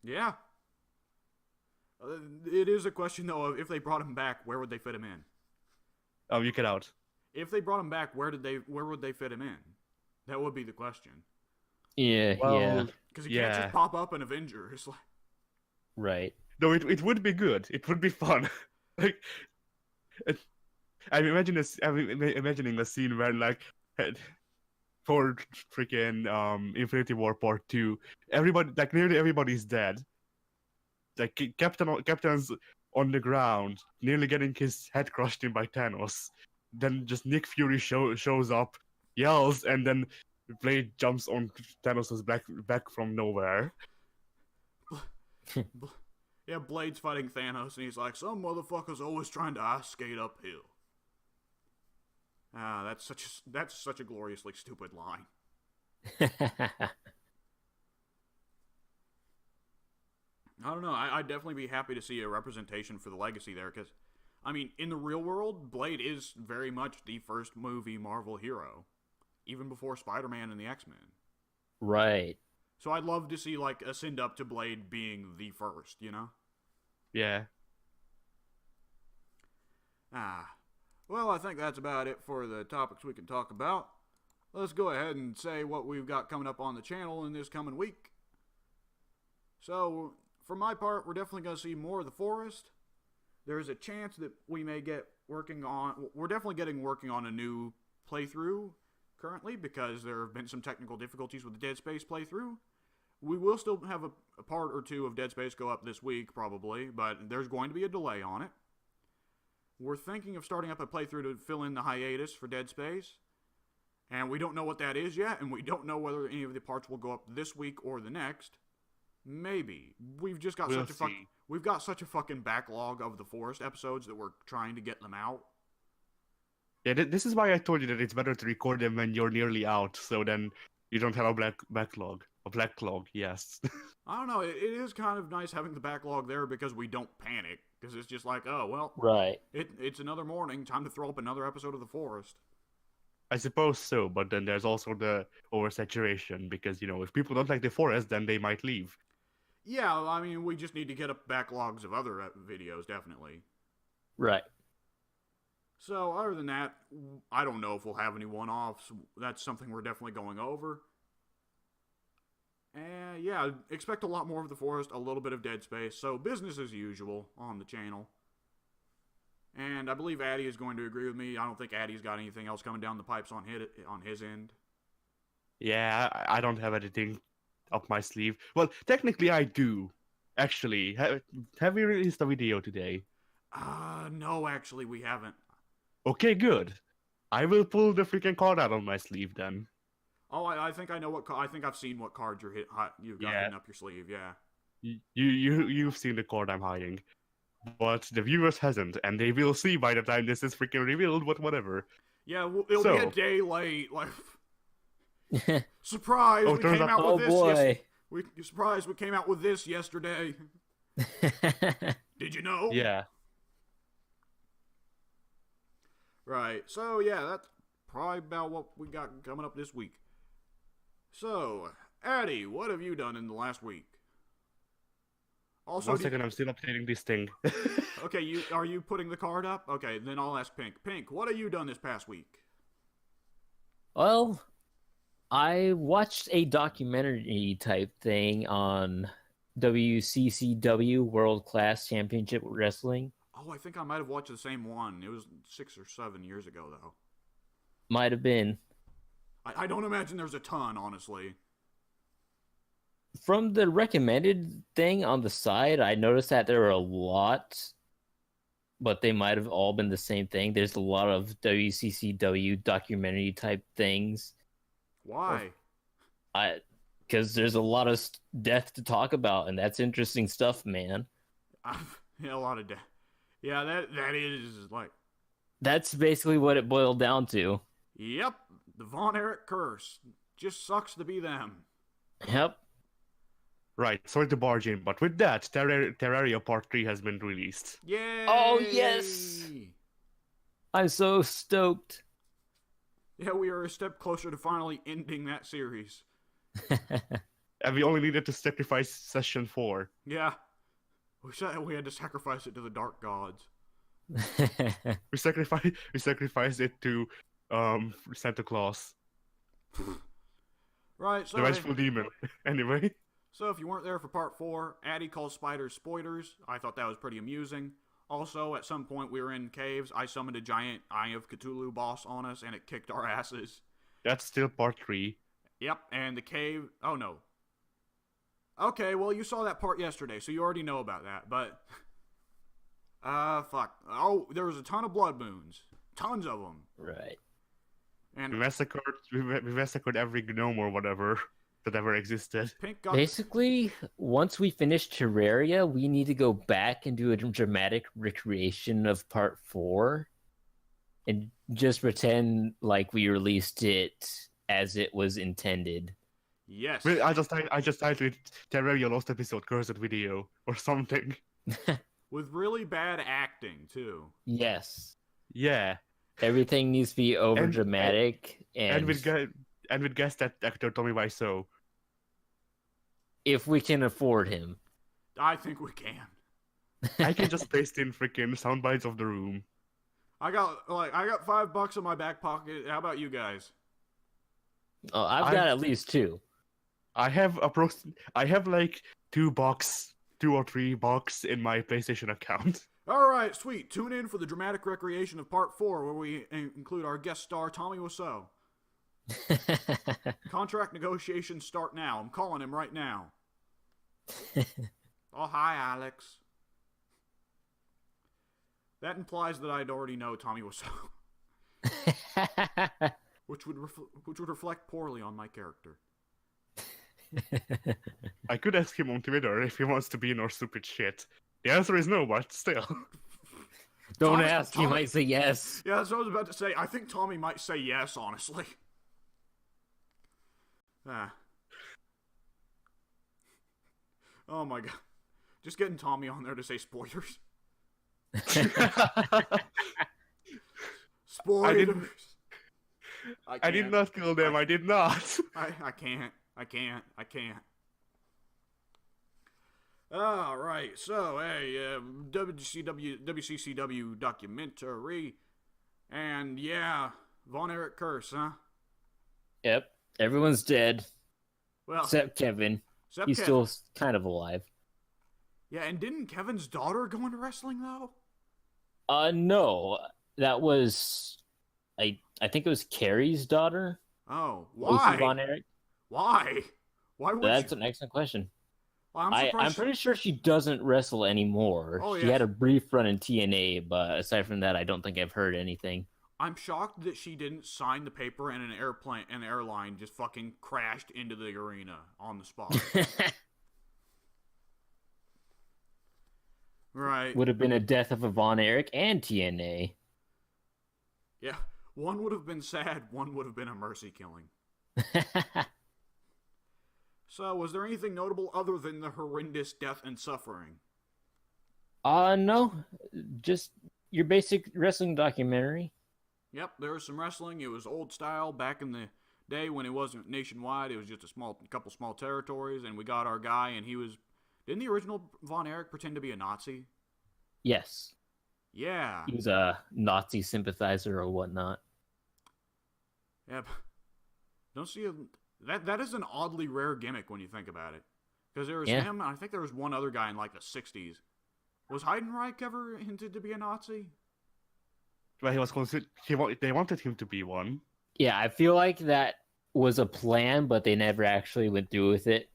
Yeah. It is a question though of if they brought him back, where would they fit him in? Oh, you get out. If they brought him back, where would they fit him in? That would be the question. Yeah, yeah. Because he can't just pop up in Avengers. Right. No, it would be good. It would be fun. Like, I'm imagining a scene where like for freaking Infinity War Part 2, nearly everybody's dead. Like Captain's on the ground, nearly getting his head crushed in by Thanos. Then just Nick Fury shows up, yells, and then Blade jumps on Thanos' back from nowhere. Yeah, Blade's fighting Thanos, and he's like, "Some motherfucker's always trying to ice skate uphill." Ah, that's such a gloriously stupid line. I don't know. I'd definitely be happy to see a representation for the legacy there, because, I mean, in the real world, Blade is very much the first movie Marvel hero, even before Spider-Man and the X-Men. Right. So I'd love to see, like, a send up to Blade being the first, you know? Yeah. Well, I think that's about it for the topics we can talk about. Let's go ahead and say what we've got coming up on the channel in this coming week. So, for my part, we're definitely going to see more of The Forest. There's a chance that we may get working on... We're definitely working on a new playthrough currently, because there have been some technical difficulties with the Dead Space playthrough. We will still have a part or two of Dead Space go up this week, probably, but there's going to be a delay on it. We're thinking of starting up a playthrough to fill in the hiatus for Dead Space, and we don't know what that is yet, and we don't know whether any of the parts will go up this week or the next. Maybe. We've got such a fucking backlog of The Forest episodes that we're trying to get them out. Yeah, this is why I told you that it's better to record them when you're nearly out, so then you don't have a backlog. A backlog, yes. I don't know, it is kind of nice having the backlog there because we don't panic. Because it's just like, oh, well, Right. It's another morning, time to throw up another episode of The Forest. I suppose so, but then there's also the oversaturation, because, you know, if people don't like The Forest, then they might leave. Yeah, I mean, we just need to get up backlogs of other videos, definitely. Right. So, other than that, I don't know if we'll have any one-offs. That's something we're definitely going over. And yeah, expect a lot more of The Forest, a little bit of Dead Space. So, business as usual on the channel. And I believe Addy is going to agree with me. I don't think Addy's got anything else coming down the pipes on his end. Yeah, I don't have anything up my sleeve. Well, technically I do. Actually, have we released a video today? No, actually, we haven't. Okay, good. I will pull the freaking card out of my sleeve then. Oh, I think I know what. I think I've seen what card you've got hidden up your sleeve. Yeah. You've seen the card I'm hiding, but the viewers hasn't, and they will see by the time this is freaking revealed. But whatever. Yeah, it'll be a day late. Like, surprise! Oh, We turns came out- out Oh with this. boy. We came out with this yesterday. Did you know? Yeah. Right. So yeah, that's probably about what we got coming up this week. So, Addy, what have you done in the last week? Also, One second, I'm still updating this thing. okay, are you putting the card up? Okay, then I'll ask Pink. Pink, what have you done this past week? Well, I watched a documentary type thing on WCCW World Class Championship Wrestling. Oh, I think I might have watched the same one. It was 6 or 7 years ago, though. Might have been. I don't imagine there's a ton, honestly. From the recommended thing on the side, I noticed that there were a lot, but they might have all been the same thing. There's a lot of WCCW documentary type things. Why? Because there's a lot of death to talk about, and that's interesting stuff, man. Yeah, a lot of death. Yeah, that is like. That's basically what it boiled down to. Yep, the Von Erich curse. Just sucks to be them. Yep. Right, sorry to barge in, but with that, Terraria Part 3 has been released. Yay! Oh, yes! I'm so stoked. Yeah, we are a step closer to finally ending that series. And we only needed to sacrifice Session 4. Yeah. We had to sacrifice it to the dark gods. We sacrificed it to Santa Claus, Right, so the vengeful demon. Anyway, so if you weren't there for part 4, Addy calls spiders spoiters. I thought that was pretty amusing. Also, at some point we were in caves. I summoned a giant Eye of Cthulhu boss on us, and it kicked our asses. that's still Part 3. Yep, and the cave... Oh, no. Okay, well, you saw that part yesterday, so you already know about that, but... fuck. Oh, there was a ton of blood moons. Tons of them. Right. We And massacred every gnome or whatever that ever existed. Pink got... Basically, once we finish Terraria, we need to go back and do a dramatic recreation of Part 4 and just pretend like we released it as it was intended. Yes. I just titled it Terraria Lost Episode Cursed Video or something. With really bad acting, too. Yes. Yeah, Everything needs to be over dramatic and with guest actor Tommy Wiseau. if we can afford him. I think we can. I can just paste in freaking sound bites of the room. I got $5 in my back pocket. How about you guys? Oh, I've got at least 2. I have like $2 or $3 in my PlayStation account. All right, sweet. Tune in for the dramatic recreation of Part 4, where we include our guest star, Tommy Wiseau. Contract negotiations start now. I'm calling him right now. Oh, hi, Alex. That implies that I'd already know Tommy Wiseau, which would reflect poorly on my character. I could ask him on Twitter if he wants to be in our stupid shit. The answer is no, but still. Don't Tommy- ask, he Tommy- might say yes. Yeah, that's what I was about to say. I think Tommy might say yes, honestly. Oh my god. Just getting Tommy on there to say spoilers. Spoilers. I did not kill them, I did not. I can't. All right, so hey, WCCW documentary, and yeah, Von Erich curse, huh? Yep, everyone's dead Well, except Kevin. except He's Kevin. still kind of alive. Yeah, and didn't Kevin's daughter go into wrestling though? No, that was I think it was Carrie's daughter. Oh, Lucy why? Von Erich. Why? Why would That's she? an excellent question. Well, I'm I'm surprised. pretty sure she doesn't wrestle anymore. Oh, She yeah. had a brief run in TNA, but aside from that, I don't think I've heard anything. I'm shocked that she didn't sign the paper and an airline just fucking crashed into the arena on the spot. Right. Would have been a death of a Von Erich and TNA. Yeah. One would have been sad, one would have been a mercy killing. So, was there anything notable other than the horrendous death and suffering? No. Just your basic wrestling documentary. Yep, there was some wrestling. It was old style back in the day when it wasn't nationwide. It was just a couple small territories, and we got our guy, and he was... Didn't the original Von Erich pretend to be a Nazi? Yes. Yeah. He was a Nazi sympathizer or whatnot. Yep. Don't see that is an oddly rare gimmick when you think about it. Because there was him, and I think there was one other guy in like the 60s. Was Heidenreich ever hinted to be a Nazi? Well, he was they wanted him to be one. Yeah, I feel like that was a plan, but they never actually went through with it.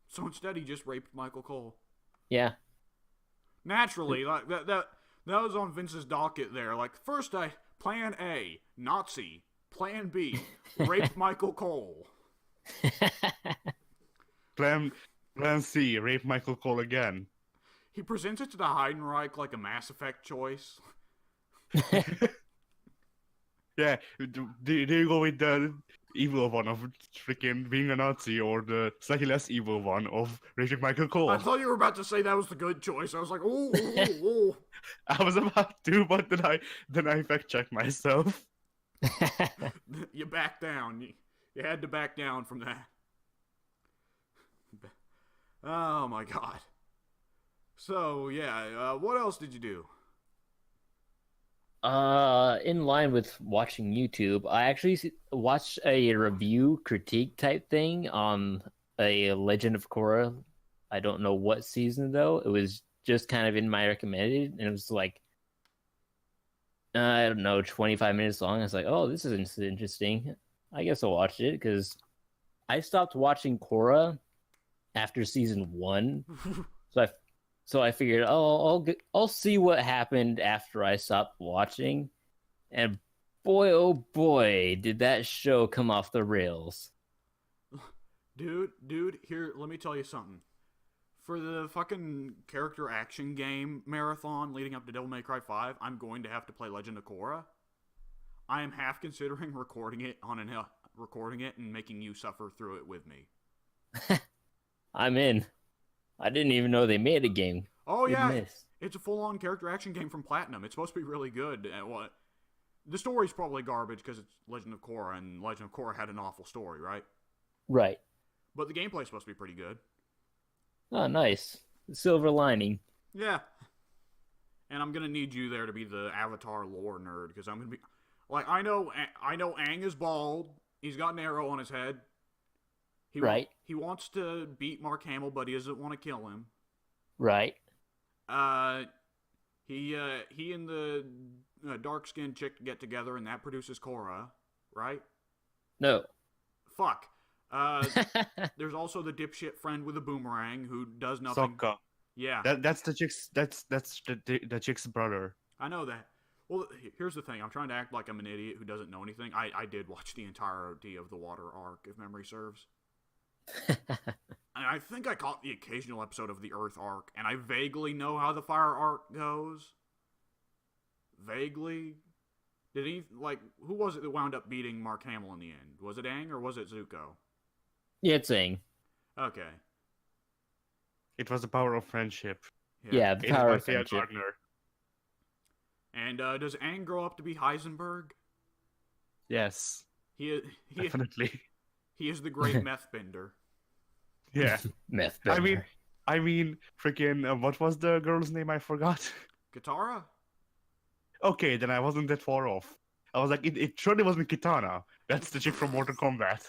So instead, he just raped Michael Cole. Yeah. Naturally, like that was on Vince's docket there. Like, first plan A, Nazi. Plan B, rape Michael Cole. Plan C, rape Michael Cole again. He presents it to the Heidenreich like a Mass Effect choice. Yeah, do you go with the evil one of freaking being a Nazi, or the slightly less evil one of raping Michael Cole? I thought you were about to say that was the good choice. I was like, oh. I was about to, but then I fact checked myself. You backed down. You had to back down from that. Oh my god. So yeah, what else did you do? In line with watching YouTube, I actually watched a review critique type thing on a Legend of Korra. I don't know what season though. It was just kind of in my recommended, and it was like, I don't know, 25 minutes long. I was like, oh, this is interesting. I guess I'll watch it, because I stopped watching Korra after season 1. So I figured, I'll see what happened after I stopped watching. And boy, oh boy, did that show come off the rails. Dude, here, let me tell you something. For the fucking character action game marathon leading up to Devil May Cry 5, I'm going to have to play Legend of Korra. I am half considering recording it and making you suffer through it with me. I'm in. I didn't even know they made a game. Oh yeah, it's a full-on character action game from Platinum. It's supposed to be really good. The story's probably garbage because it's Legend of Korra, and Legend of Korra had an awful story, right? Right. But the gameplay's supposed to be pretty good. Oh, nice. Silver lining. Yeah. And I'm gonna need you there to be the Avatar lore nerd, because I'm gonna be like, I know Aang is bald. He's got an arrow on his head. He wants to beat Mark Hamill, but he doesn't want to kill him. Right. He and the dark-skinned chick get together, and that produces Korra, right? No. Fuck. There's also the dipshit friend with a boomerang who does nothing. Sokka. Yeah. That's the chick's. That's the chick's brother. I know that. Well, here's the thing. I'm trying to act like I'm an idiot who doesn't know anything. I did watch the entirety of the Water arc, if memory serves. And I think I caught the occasional episode of the Earth arc, and I vaguely know how the Fire arc goes. Vaguely. Did he, who was it that wound up beating Mark Hamill in the end? Was it Aang or was it Zuko? Yeah, it's Aang. Okay. It was the power of friendship. Yeah, the power of friendship. Partner. And does Aang grow up to be Heisenberg? Yes. Definitely. He is the great meth bender. Yeah. Meth bender. I mean, freaking, what was the girl's name? I forgot. Katara? Okay, then I wasn't that far off. I was like, it surely wasn't Kitana. That's the chick from Mortal Kombat.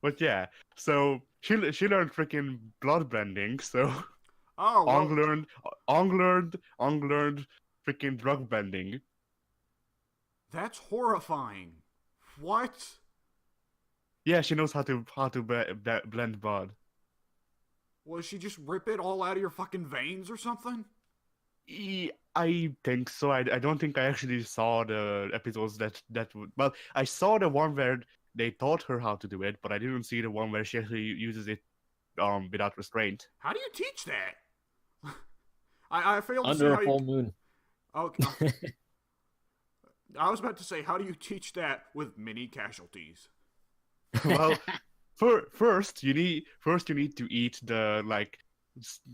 But yeah, so she learned freaking blood bending, so Oh, well, Ong learned freaking drug bending. That's horrifying. What? Yeah, she knows how to blend blood. Was she just rip it all out of your fucking veins or something? I think so. I don't think I actually saw the episodes that would. Well, I saw the one where they taught her how to do it, but I didn't see the one where she actually uses it without restraint. How do you teach that? I failed to see Under how a you. full moon. Okay. I was about to say, how do you teach that with many casualties? Well, first you need to eat the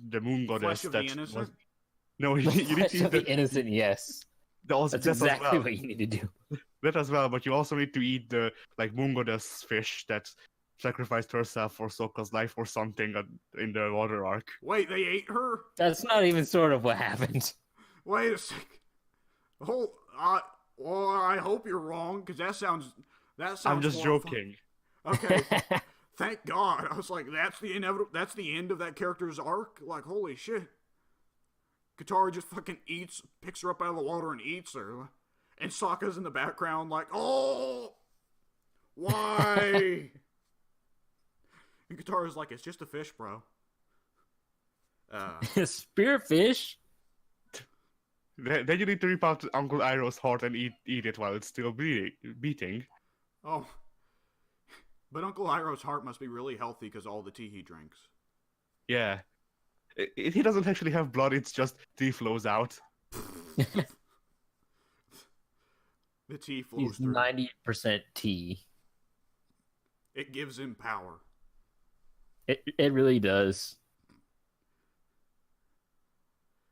the moon goddess Flesh of that the innocent? was. No, The you need to flesh eat of the innocent, yes. that That's as exactly well. what you need to do. That as well, but you also need to eat the moon goddess fish that sacrificed herself for Sokka's life or something in the water arc. Wait, they ate her? That's not even sort of what happened. Wait a sec. Well, I hope you're wrong, because that sounds I'm just horrifying. joking. Okay, thank God. I was like, that's the end of that character's arc? Like, holy shit. Katara just fucking picks her up out of the water and eats her. And Sokka's in the background like, oh, why? And Katara's like, it's just a fish, bro. Spearfish? Then you need to rip out Uncle Iroh's heart and eat it while it's still beating. Oh. But Uncle Iroh's heart must be really healthy because all the tea he drinks. Yeah. He doesn't actually have blood, it's just tea flows out. The tea flows He's through. 90% tea. It gives him power. It really does.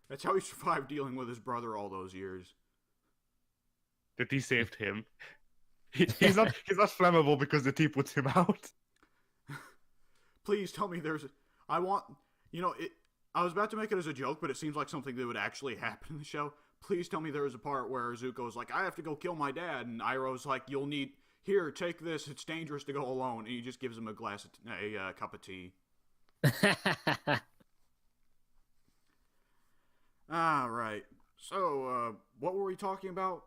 That's how he survived dealing with his brother all those years. The tea saved him. He's not flammable because the tea puts him out. Please tell me I was about to make it as a joke, but it seems like something that would actually happen in the show. Please tell me there was a part where Zuko's like, I have to go kill my dad, and Iroh's like, here, take this, it's dangerous to go alone, and he just gives him a cup of tea. Alright, so, what were we talking about?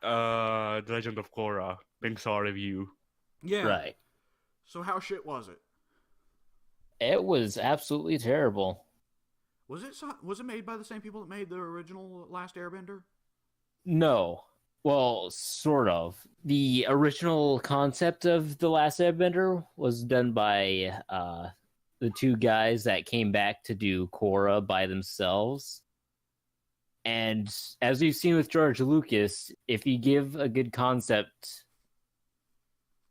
The Legend of Korra, Pixar review. Yeah. Right. So how shit was it? It was absolutely terrible. Was it made by the same people that made the original Last Airbender? No. Well, sort of. The original concept of The Last Airbender was done by the two guys that came back to do Korra by themselves. And as we've seen with George Lucas, if you give a good concept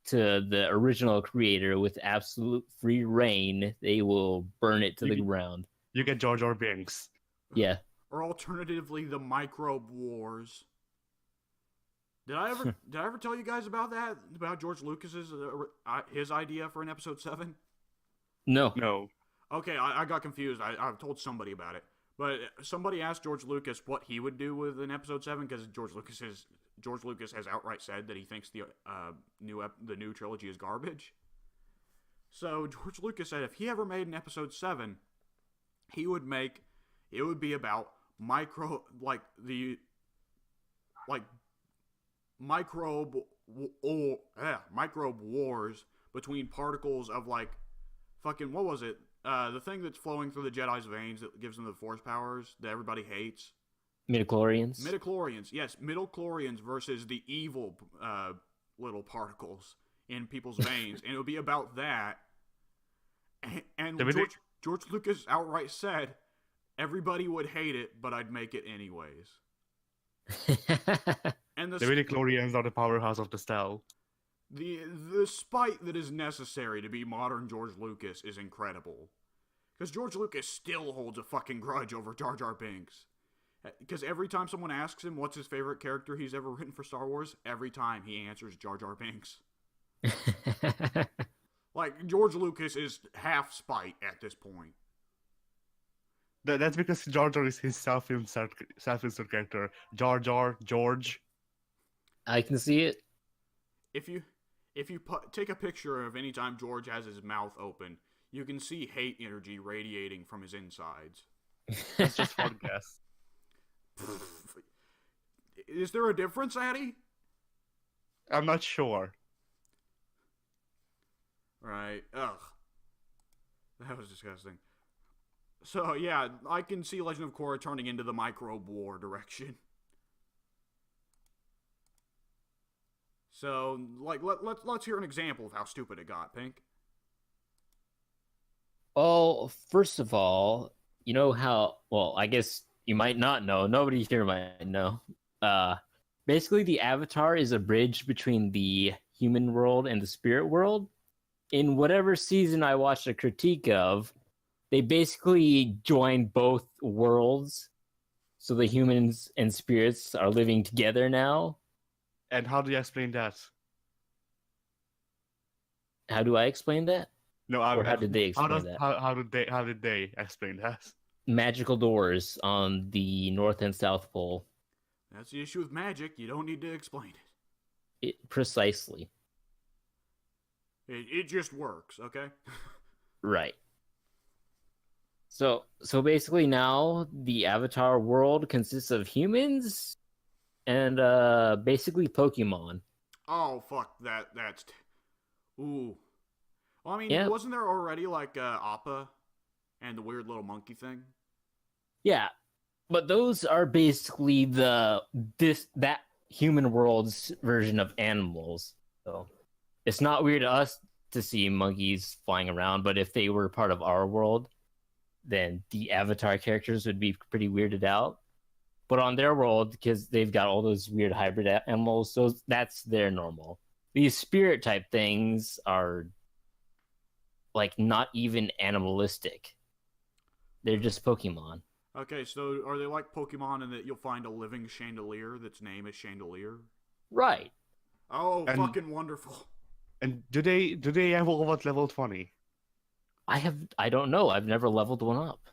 to the original creator with absolute free reign, they will burn it to the ground. You get Jar Jar Binks. Yeah. Or alternatively, the Microbe Wars. Did I ever tell you guys about that? About George Lucas's his idea for an episode 7? No. Okay, I got confused. I've told somebody about it. But somebody asked George Lucas what he would do with an episode 7 because George Lucas has outright said that he thinks the new trilogy is garbage. So George Lucas said if he ever made an episode 7, it would be about microbe wars between particles of fucking, what was it? The thing that's flowing through the Jedi's veins that gives them the force powers that everybody hates. Midichlorians? Midichlorians, yes. Midichlorians versus the evil little particles in people's veins. And it would be about that. And George Lucas outright said, everybody would hate it, but I'd make it anyways. And the midichlorians are the powerhouse of the Stell. The spite that is necessary to be modern George Lucas is incredible. Because George Lucas still holds a fucking grudge over Jar Jar Binks. Because every time someone asks him what's his favorite character he's ever written for Star Wars, every time he answers Jar Jar Binks. George Lucas is half spite at this point. That's because Jar Jar is his self-insert character. Jar Jar, George. I can see it. If you take a picture of any time George has his mouth open, you can see hate energy radiating from his insides. That's just one guess. Is there a difference, Addy? I'm not sure. Right. Ugh. That was disgusting. So yeah, I can see Legend of Korra turning into the microbe war direction. So like let's hear an example of how stupid it got, Pink. Well, first of all, you know how, well, I guess you might not know. Nobody here might know. Uh, Basically, the Avatar is a bridge between the human world and the spirit world. In whatever season I watched a critique of, they basically join both worlds. So the humans and spirits are living together now. And how do you explain that? How do I explain that? No, Or how did they how explain that? how did they explain that? Magical doors on the North and South Pole. That's the issue with magic. You don't need to explain Precisely. it just works, okay? Right. So basically now the Avatar world consists of humans and basically Pokemon. Oh fuck that's ooh. Well, I mean, Yeah. wasn't there already like Appa and the weird little monkey thing? Yeah. But those are basically that human world's version of animals. So it's not weird to us to see monkeys flying around, but if they were part of our world, then the Avatar characters would be pretty weirded out. But on their world, because they've got all those weird hybrid animals, so that's their normal. These spirit type things are like not even animalistic. They're just Pokemon. Okay, so are they like Pokemon in that you'll find a living chandelier that's name is Chandelier? Right. Oh, And- fucking wonderful. And do they have all at level 20? I don't know. I've never leveled one up.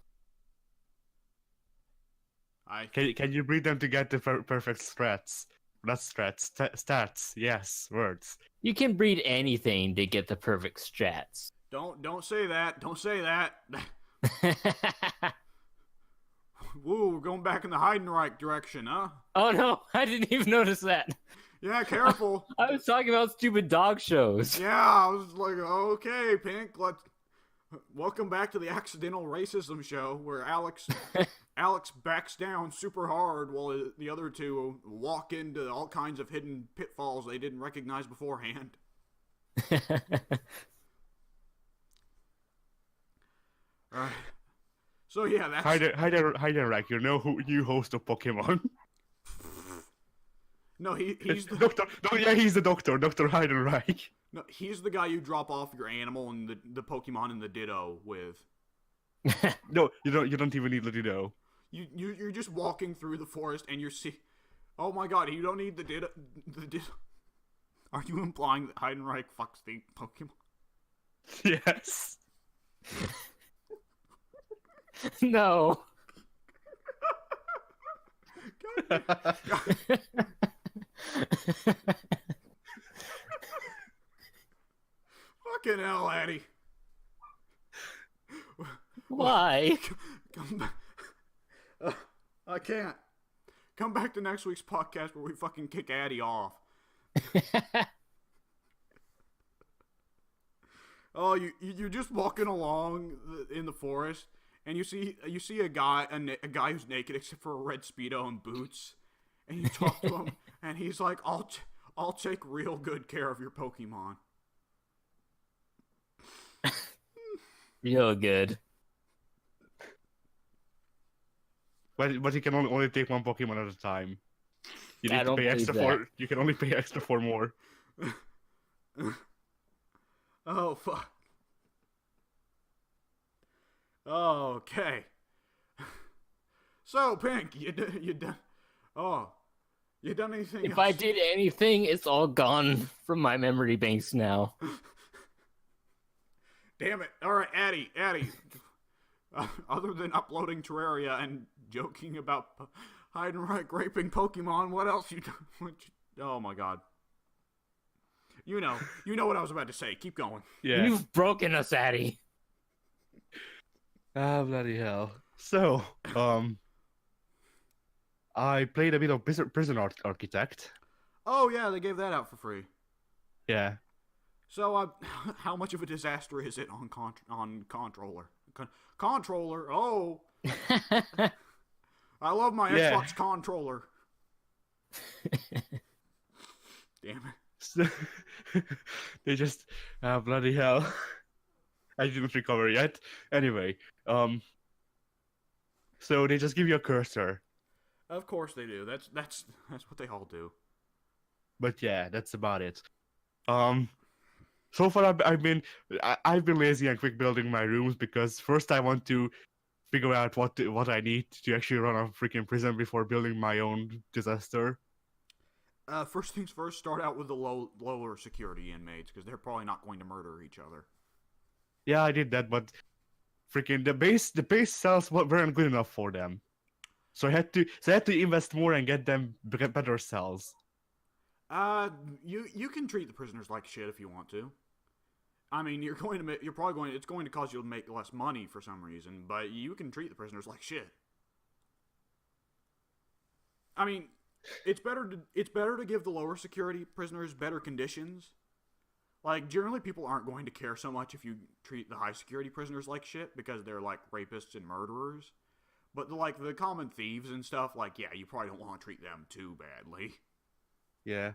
Can you breed them to get the perfect strats? Not strats, stats. Yes, words. You can breed anything to get the perfect strats. Don't say that. Don't say that. Woo, we're going back in the Heidenreich direction, huh? Oh no, I didn't even notice that. Yeah, careful. I was talking about stupid dog shows. Yeah, I was like, okay, Pink, welcome back to the accidental racism show where Alex backs down super hard while the other two walk into all kinds of hidden pitfalls they didn't recognize beforehand. Alright. So yeah, that's Hi there, Rack. You know who you host of Pokemon? No, he's the Doctor. No, yeah, he's the doctor, Dr. Heidenreich. no, he's the guy you drop off your animal and the Pokemon in the Ditto with. No, you don't even need to know. You're just walking through the forest and you're oh my god, you don't need the Ditto. Are you implying that Heidenreich fucks the Pokemon? Yes. No. Fucking hell, Addy. Why? Come back. I can't. Come back to next week's podcast where we fucking kick Addy off. Oh, you're just walking along in the forest, and you see a guy who's naked except for a red speedo and boots, and you talk to him, and he's like, "I'll take real good care of your Pokemon." Real good. But you can only take one Pokemon at a time. You I need to don't pay extra believe for. You can only pay extra for more. Oh fuck. Okay. So Pink, you done? Oh, you done anything? If else? I did anything, it's all gone from my memory banks now. Damn it! All right, Addy. Other than uploading Terraria and joking about Heidenreich raping Pokemon, what else you done? Oh my god. You know what I was about to say. Keep going. Yeah. You've broken us, Addy. Ah, bloody hell. So, I played a bit of Prison Architect. Oh yeah, they gave that out for free. Yeah. So, how much of a disaster is it on controller? controller. Oh, I love my Yeah. Xbox controller. Damn it. So, they just bloody hell. I didn't recover yet. Anyway, so they just give you a cursor. Of course they do. That's what they all do. But yeah, that's about it. So far I've been lazy and quick building my rooms because first I want to figure out what I need to actually run a freaking prison before building my own disaster. First things first, start out with the lower security inmates because they're probably not going to murder each other. Yeah, I did that, but freaking the base cells weren't good enough for them. So I had to invest more and get them better cells. You can treat the prisoners like shit if you want to. I mean, it's going to cause you to make less money for some reason, but you can treat the prisoners like shit. I mean, it's better to give the lower security prisoners better conditions. Like, generally people aren't going to care so much if you treat the high security prisoners like shit because they're like rapists and murderers. But the common thieves and stuff, like, yeah, you probably don't want to treat them too badly. Yeah.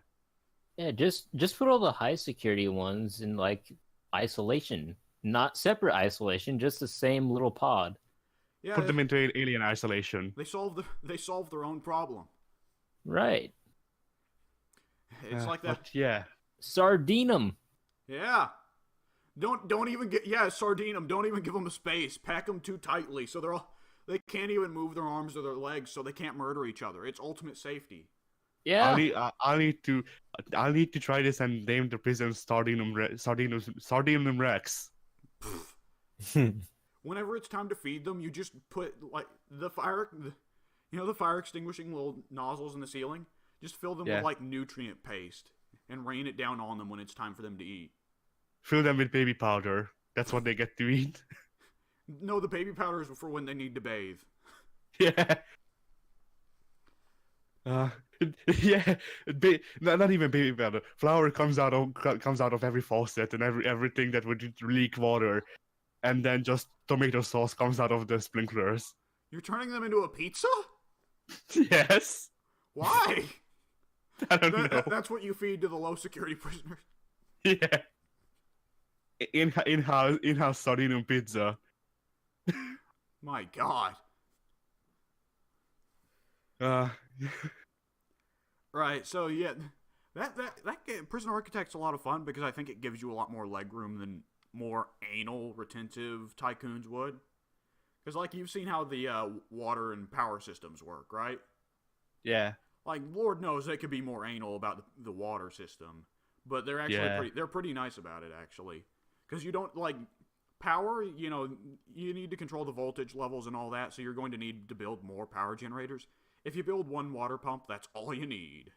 Yeah, just put all the high security ones in like isolation, not separate isolation, just the same little pod. Yeah, Put them into alien isolation. They solve their own problem. Right. It's like that. But yeah. Sardine them. Yeah. Don't even sardine them. Don't even give them a space. Pack them too tightly so they can't even move their arms or their legs, so they can't murder each other. It's ultimate safety. Yeah. I'll need to try this and name the prison Sardinum Rex. Whenever it's time to feed them, you just put like the fire extinguishing little nozzles in the ceiling. Just fill them with like nutrient paste and rain it down on them when it's time for them to eat. Fill them with baby powder. That's what they get to eat. No, the baby powder is for when they need to bathe. Yeah. Yeah, not even baby powder. Flour comes out of every faucet and everything that would leak water, and then just tomato sauce comes out of the sprinklers. You're turning them into a pizza? Yes. Why? I don't know. That's what you feed to the low security prisoners. Yeah. In-house sardine pizza. My God. Right, so yeah, that game, Prison Architect's a lot of fun because I think it gives you a lot more legroom than more anal retentive tycoons would. Because like you've seen how the water and power systems work, right? Yeah. Like Lord knows they could be more anal about the water system, but they're actually they're pretty nice about it actually. Because you don't like power, you need to control the voltage levels and all that, so you're going to need to build more power generators. If you build one water pump, that's all you need.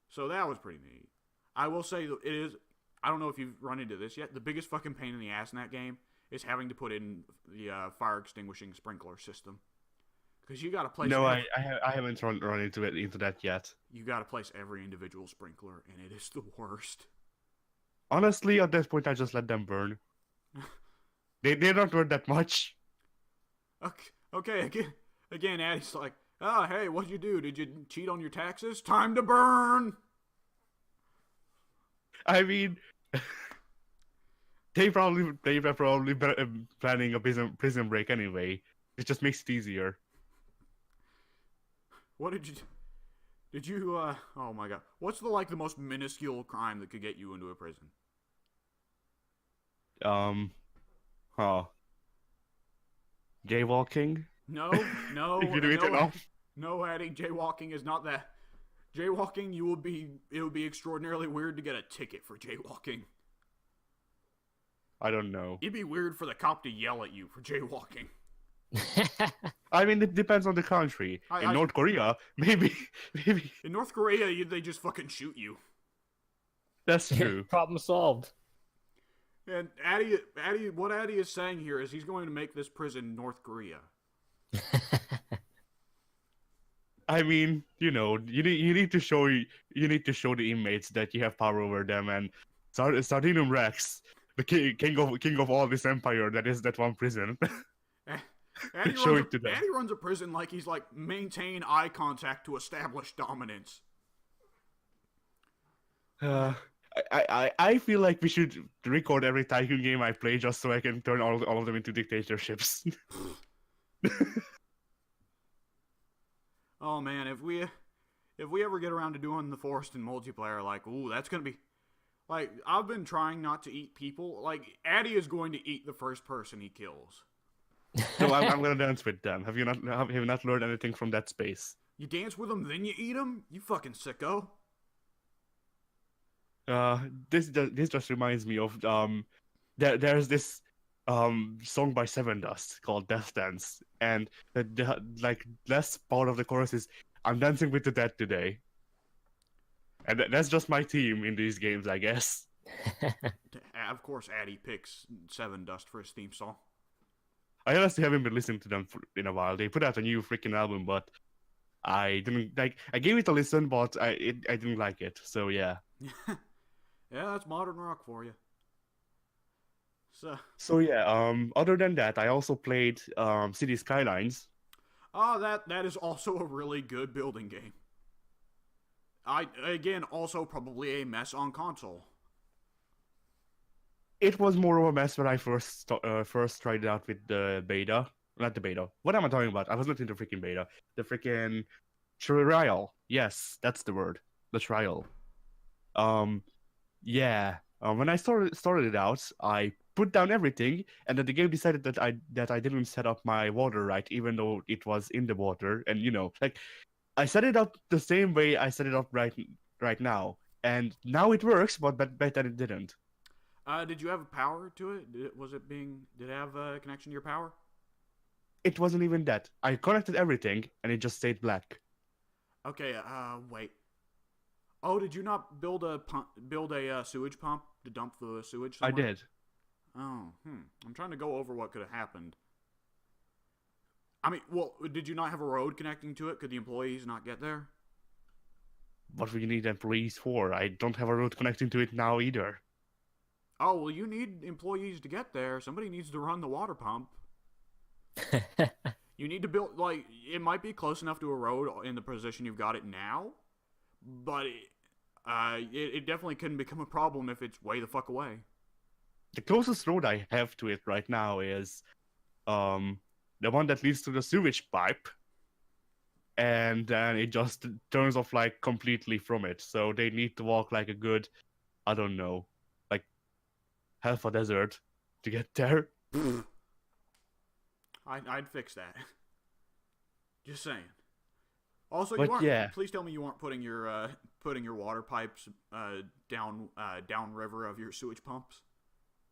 So that was pretty neat. I will say that it is, I don't know if you've run into this yet, the biggest fucking pain in the ass in that game is having to put in the fire extinguishing sprinkler system. Because you got to place... No, I haven't run into that yet. You got to place every individual sprinkler, and it is the worst. Honestly, at this point, I just let them burn. They don't worth that much. Okay, again, Addie's like, oh, hey, what'd you do? Did you cheat on your taxes? Time to burn! I mean, they probably planning a prison break anyway. It just makes it easier. What did you, oh my God. What's the most minuscule crime that could get you into a prison? Jaywalking? No. If you do it enough. No, Addie, jaywalking is not that. Jaywalking, it would be extraordinarily weird to get a ticket for jaywalking. I don't know. It'd be weird for the cop to yell at you for jaywalking. I mean, it depends on the country. In North Korea, maybe. In North Korea, they just fucking shoot you. That's true. Problem solved. And what Addie is saying here is he's going to make this prison North Korea. I mean, you need to show the inmates that you have power over them, and Sardinum Rex the king of all this empire that is that one prison. Addy Show runs, it to them. Addy runs a prison like he's like maintain eye contact to establish dominance. I feel like we should record every Tycoon game I play just so I can turn all of them into dictatorships. Oh man, if we ever get around to doing the Forest and multiplayer, like, ooh, that's gonna be like, I've been trying not to eat people. Like, Addy is going to eat the first person he kills. No, I'm gonna dance with them. Have you not learned anything from that space? You dance with them, then you eat them? You fucking sicko. This just reminds me of there's this song by Seven Dust called Death Dance, and the like last part of the chorus is I'm dancing with the dead today, and that's just my theme in these games, I guess. Of course, Addy picks Seven Dust for his theme song. I honestly haven't been listening to them in a while. They put out a new freaking album, but I didn't like. I gave it a listen, but I didn't like it. So yeah. Yeah, that's modern rock for you. So yeah. Other than that, I also played City Skylines. Oh, that is also a really good building game. Again, also probably a mess on console. It was more of a mess when I first tried it out with the beta. Not the beta. What am I talking about? I was not in the freaking beta. The freaking trial. Yes, that's the word. The trial. Yeah. When I started it out, I put down everything, and then the game decided that I didn't set up my water right, even though it was in the water. And like I set it up the same way I set it up right now, and now it works, but back then it didn't. Did you have power to it? Did it have a connection to your power? It wasn't even that. I connected everything, and it just stayed black. Okay. Wait. Oh, did you not build a sewage pump to dump the sewage somewhere? I did. Oh, I'm trying to go over what could have happened. I mean, well, did you not have a road connecting to it? Could the employees not get there? What do you need employees for? I don't have a road connecting to it now either. Oh, well, you need employees to get there. Somebody needs to run the water pump. You need to build, like, it might be close enough to a road in the position you've got it now, but it definitely couldn't become a problem if it's way the fuck away. The closest road I have to it right now is the one that leads to the sewage pipe, and then it just turns off like completely from it. So they need to walk like a good, I don't know, like half a desert to get there. I'd fix that. Just saying. Also, please tell me you aren't putting your water pipes down river of your sewage pumps.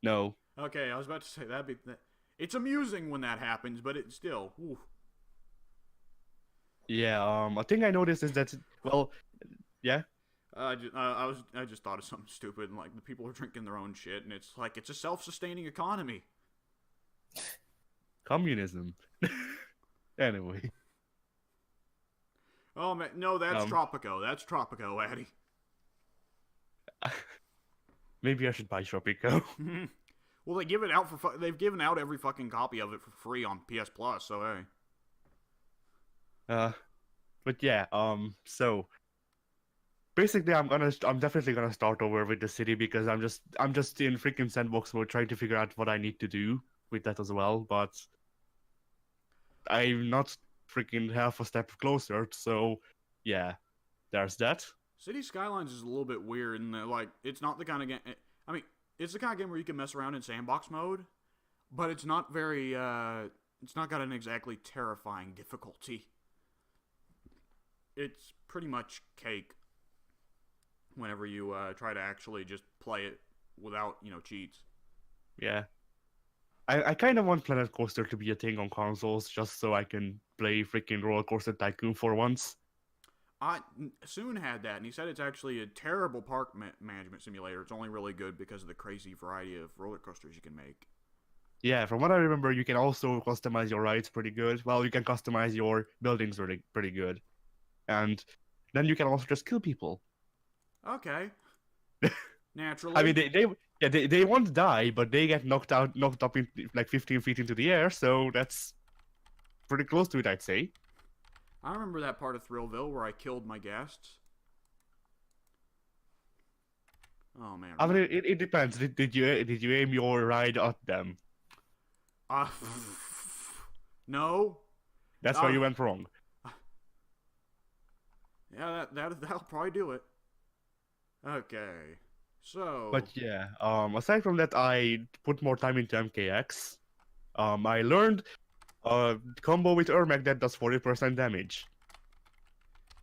No. Okay, I was about to say it's amusing when that happens, but it's still. Oof. Yeah. A thing I noticed is that yeah. I just thought of something stupid, and like the people are drinking their own shit, and it's like it's a self-sustaining economy. Communism. Anyway. Oh man, no, that's Tropico. That's Tropico, Addy. Maybe I should buy Tropico. Well, they give it out they've given out every fucking copy of it for free on PS Plus. So hey. But yeah. So basically, I'm definitely gonna start over with the city because I'm just in freaking sandbox mode trying to figure out what I need to do with that as well. But I'm not freaking half a step closer. So yeah, there's that. City Skylines is a little bit weird, and like it's not the kind of game. I mean, it's the kind of game where you can mess around in sandbox mode, but it's not very. It's not got an exactly terrifying difficulty. It's pretty much cake. Whenever you try to actually just play it without cheats. Yeah. I kind of want Planet Coaster to be a thing on consoles just so I can play freaking Roller Coaster Tycoon for once. Soon had that, and he said it's actually a terrible park management simulator. It's only really good because of the crazy variety of roller coasters you can make. Yeah, from what I remember, you can also customize your rides pretty good. Well, you can customize your buildings pretty good. And then you can also just kill people. Okay. Naturally. I mean, Yeah, they won't die, but they get knocked up in like 15 feet into the air, so that's pretty close to it, I'd say. I remember that part of Thrillville where I killed my guests. Oh man. I mean, it depends. Did you aim your ride at them? Uh, no. That's where you went wrong. Yeah, that'll probably do it. Okay. So. But yeah, aside from that, I put more time into MKX. I learned combo with Ermac that does 40% damage.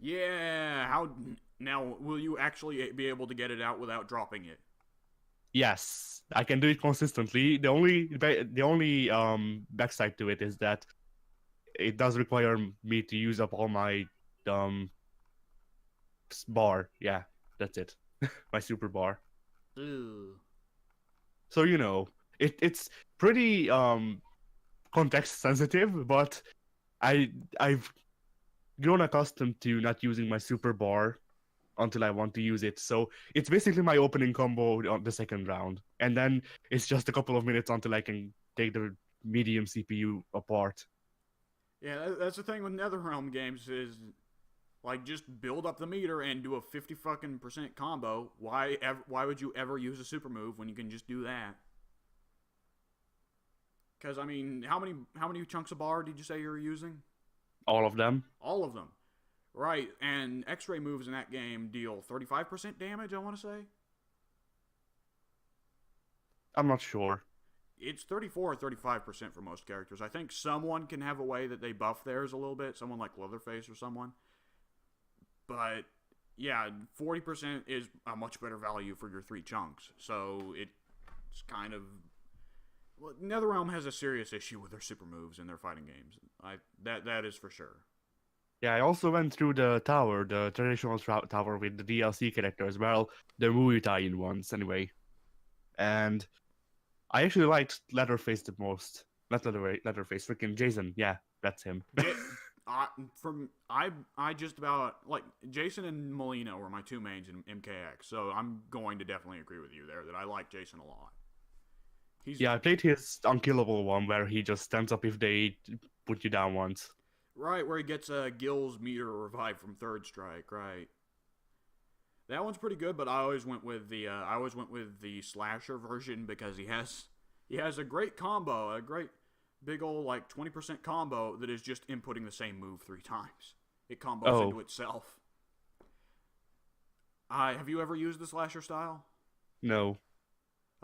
Yeah. How now? Will you actually be able to get it out without dropping it? Yes, I can do it consistently. The only backside to it is that it does require me to use up all my um bar. Yeah, that's it. My super bar. Ew. So it's pretty context sensitive, but I've grown accustomed to not using my super bar until I want to use it. So it's basically my opening combo on the second round, and then it's just a couple of minutes until I can take the medium CPU apart. Yeah, that's the thing with NetherRealm games is, like, just build up the meter and do a 50% combo. Why would you ever use a super move when you can just do that? Because, I mean, how many chunks of bar did you say you were using? All of them. All of them. Right, and X-ray moves in that game deal 35% damage, I want to say? I'm not sure. It's 34 or 35% for most characters. I think someone can have a way that they buff theirs a little bit, someone like Leatherface or someone. But, yeah, 40% is a much better value for your 3 chunks. So, it's kind of... Well, NetherRealm has a serious issue with their super moves in their fighting games. That is for sure. Yeah, I also went through the tower, the traditional tower with the DLC characters, well, the movie tie-in ones anyway. And I actually liked Leatherface the most. Not Leatherface, freaking Jason. Yeah, that's him. I just about, like, Jason and Molina were my 2 mains in MKX, so I'm going to definitely agree with you there that I like Jason a lot. Yeah, I played his unkillable one where he just stands up if they put you down once. Right, where he gets a Gil's meter revive from third strike, right. That one's pretty good, but I always went with the slasher version because he has a great combo, a great big old like 20% combo that is just inputting the same move 3 times. It combos into itself. Have you ever used the slasher style? No.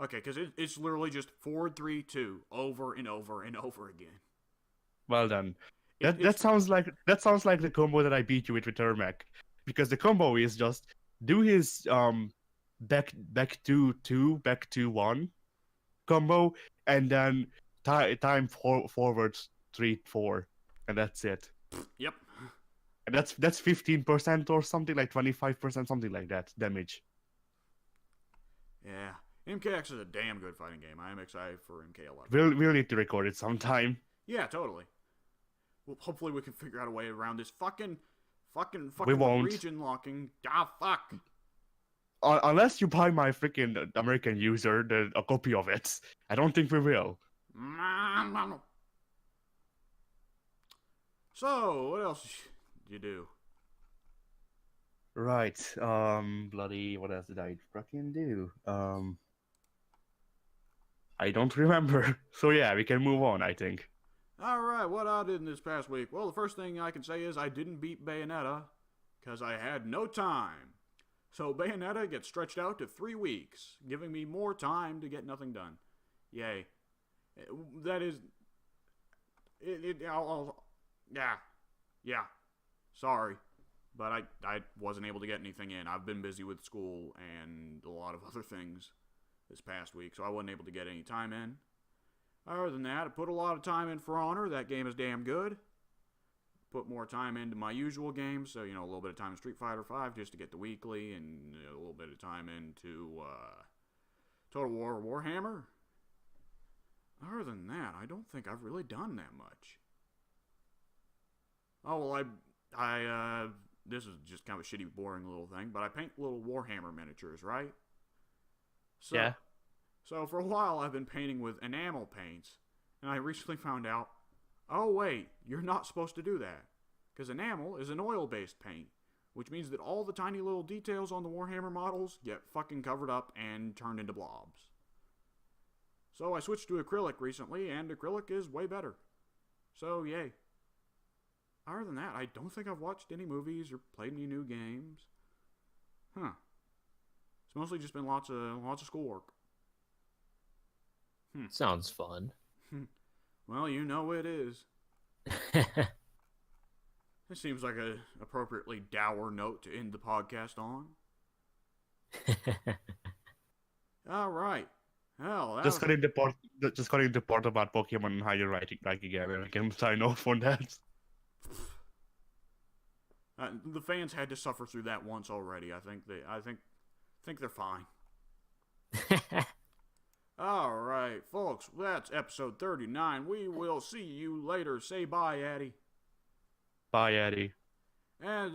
Okay, because it's literally just forward 3-2 over and over and over again. Well done. That sounds like the combo that I beat you with Ermac, because the combo is just do his back 2-2 back 2-1 combo and then time forward 3-4, and that's it. Yep. And that's 15% or something, like 25%, something like that damage. Yeah. MKX is a damn good fighting game. I am excited for MK11. We'll need to record it sometime. Yeah, totally. Well, hopefully we can figure out a way around this fucking We won't. region locking. Ah, fuck. Unless you buy my freaking American user a copy of it. I don't think we will. So, what else did you do? Right. Bloody, what else did I fucking do? I don't remember. So yeah, we can move on, I think. Alright, what I did in this past week? Well, the first thing I can say is I didn't beat Bayonetta, because I had no time. So Bayonetta gets stretched out to 3 weeks, giving me more time to get nothing done. Yay. That is... Yeah. Sorry. But I wasn't able to get anything in. I've been busy with school and a lot of other things this past week, so I wasn't able to get any time in. Other than that, I put a lot of time in For Honor. That game is damn good. Put more time into my usual games, so, a little bit of time in Street Fighter V just to get the weekly, and a little bit of time into Total War Warhammer. Other than that, I don't think I've really done that much. Oh, well, I this is just kind of a shitty, boring little thing, but I paint little Warhammer miniatures, right? So, yeah. So for a while I've been painting with enamel paints, and I recently found out, oh wait, you're not supposed to do that. Because enamel is an oil-based paint, which means that all the tiny little details on the Warhammer models get fucking covered up and turned into blobs. So I switched to acrylic recently, and acrylic is way better. So yay. Other than that, I don't think I've watched any movies or played any new games. It's mostly just been lots of schoolwork. Sounds fun. Well, you know it is. This seems like an appropriately dour note to end the podcast on. All right. Hell, Just cutting the part about Pokemon and Heidenreich again, and I can sign off on that. The fans had to suffer through that once already. I think they're fine. All right, folks, that's episode 39. We will see you later. Say bye, Addy. Bye, Eddie. And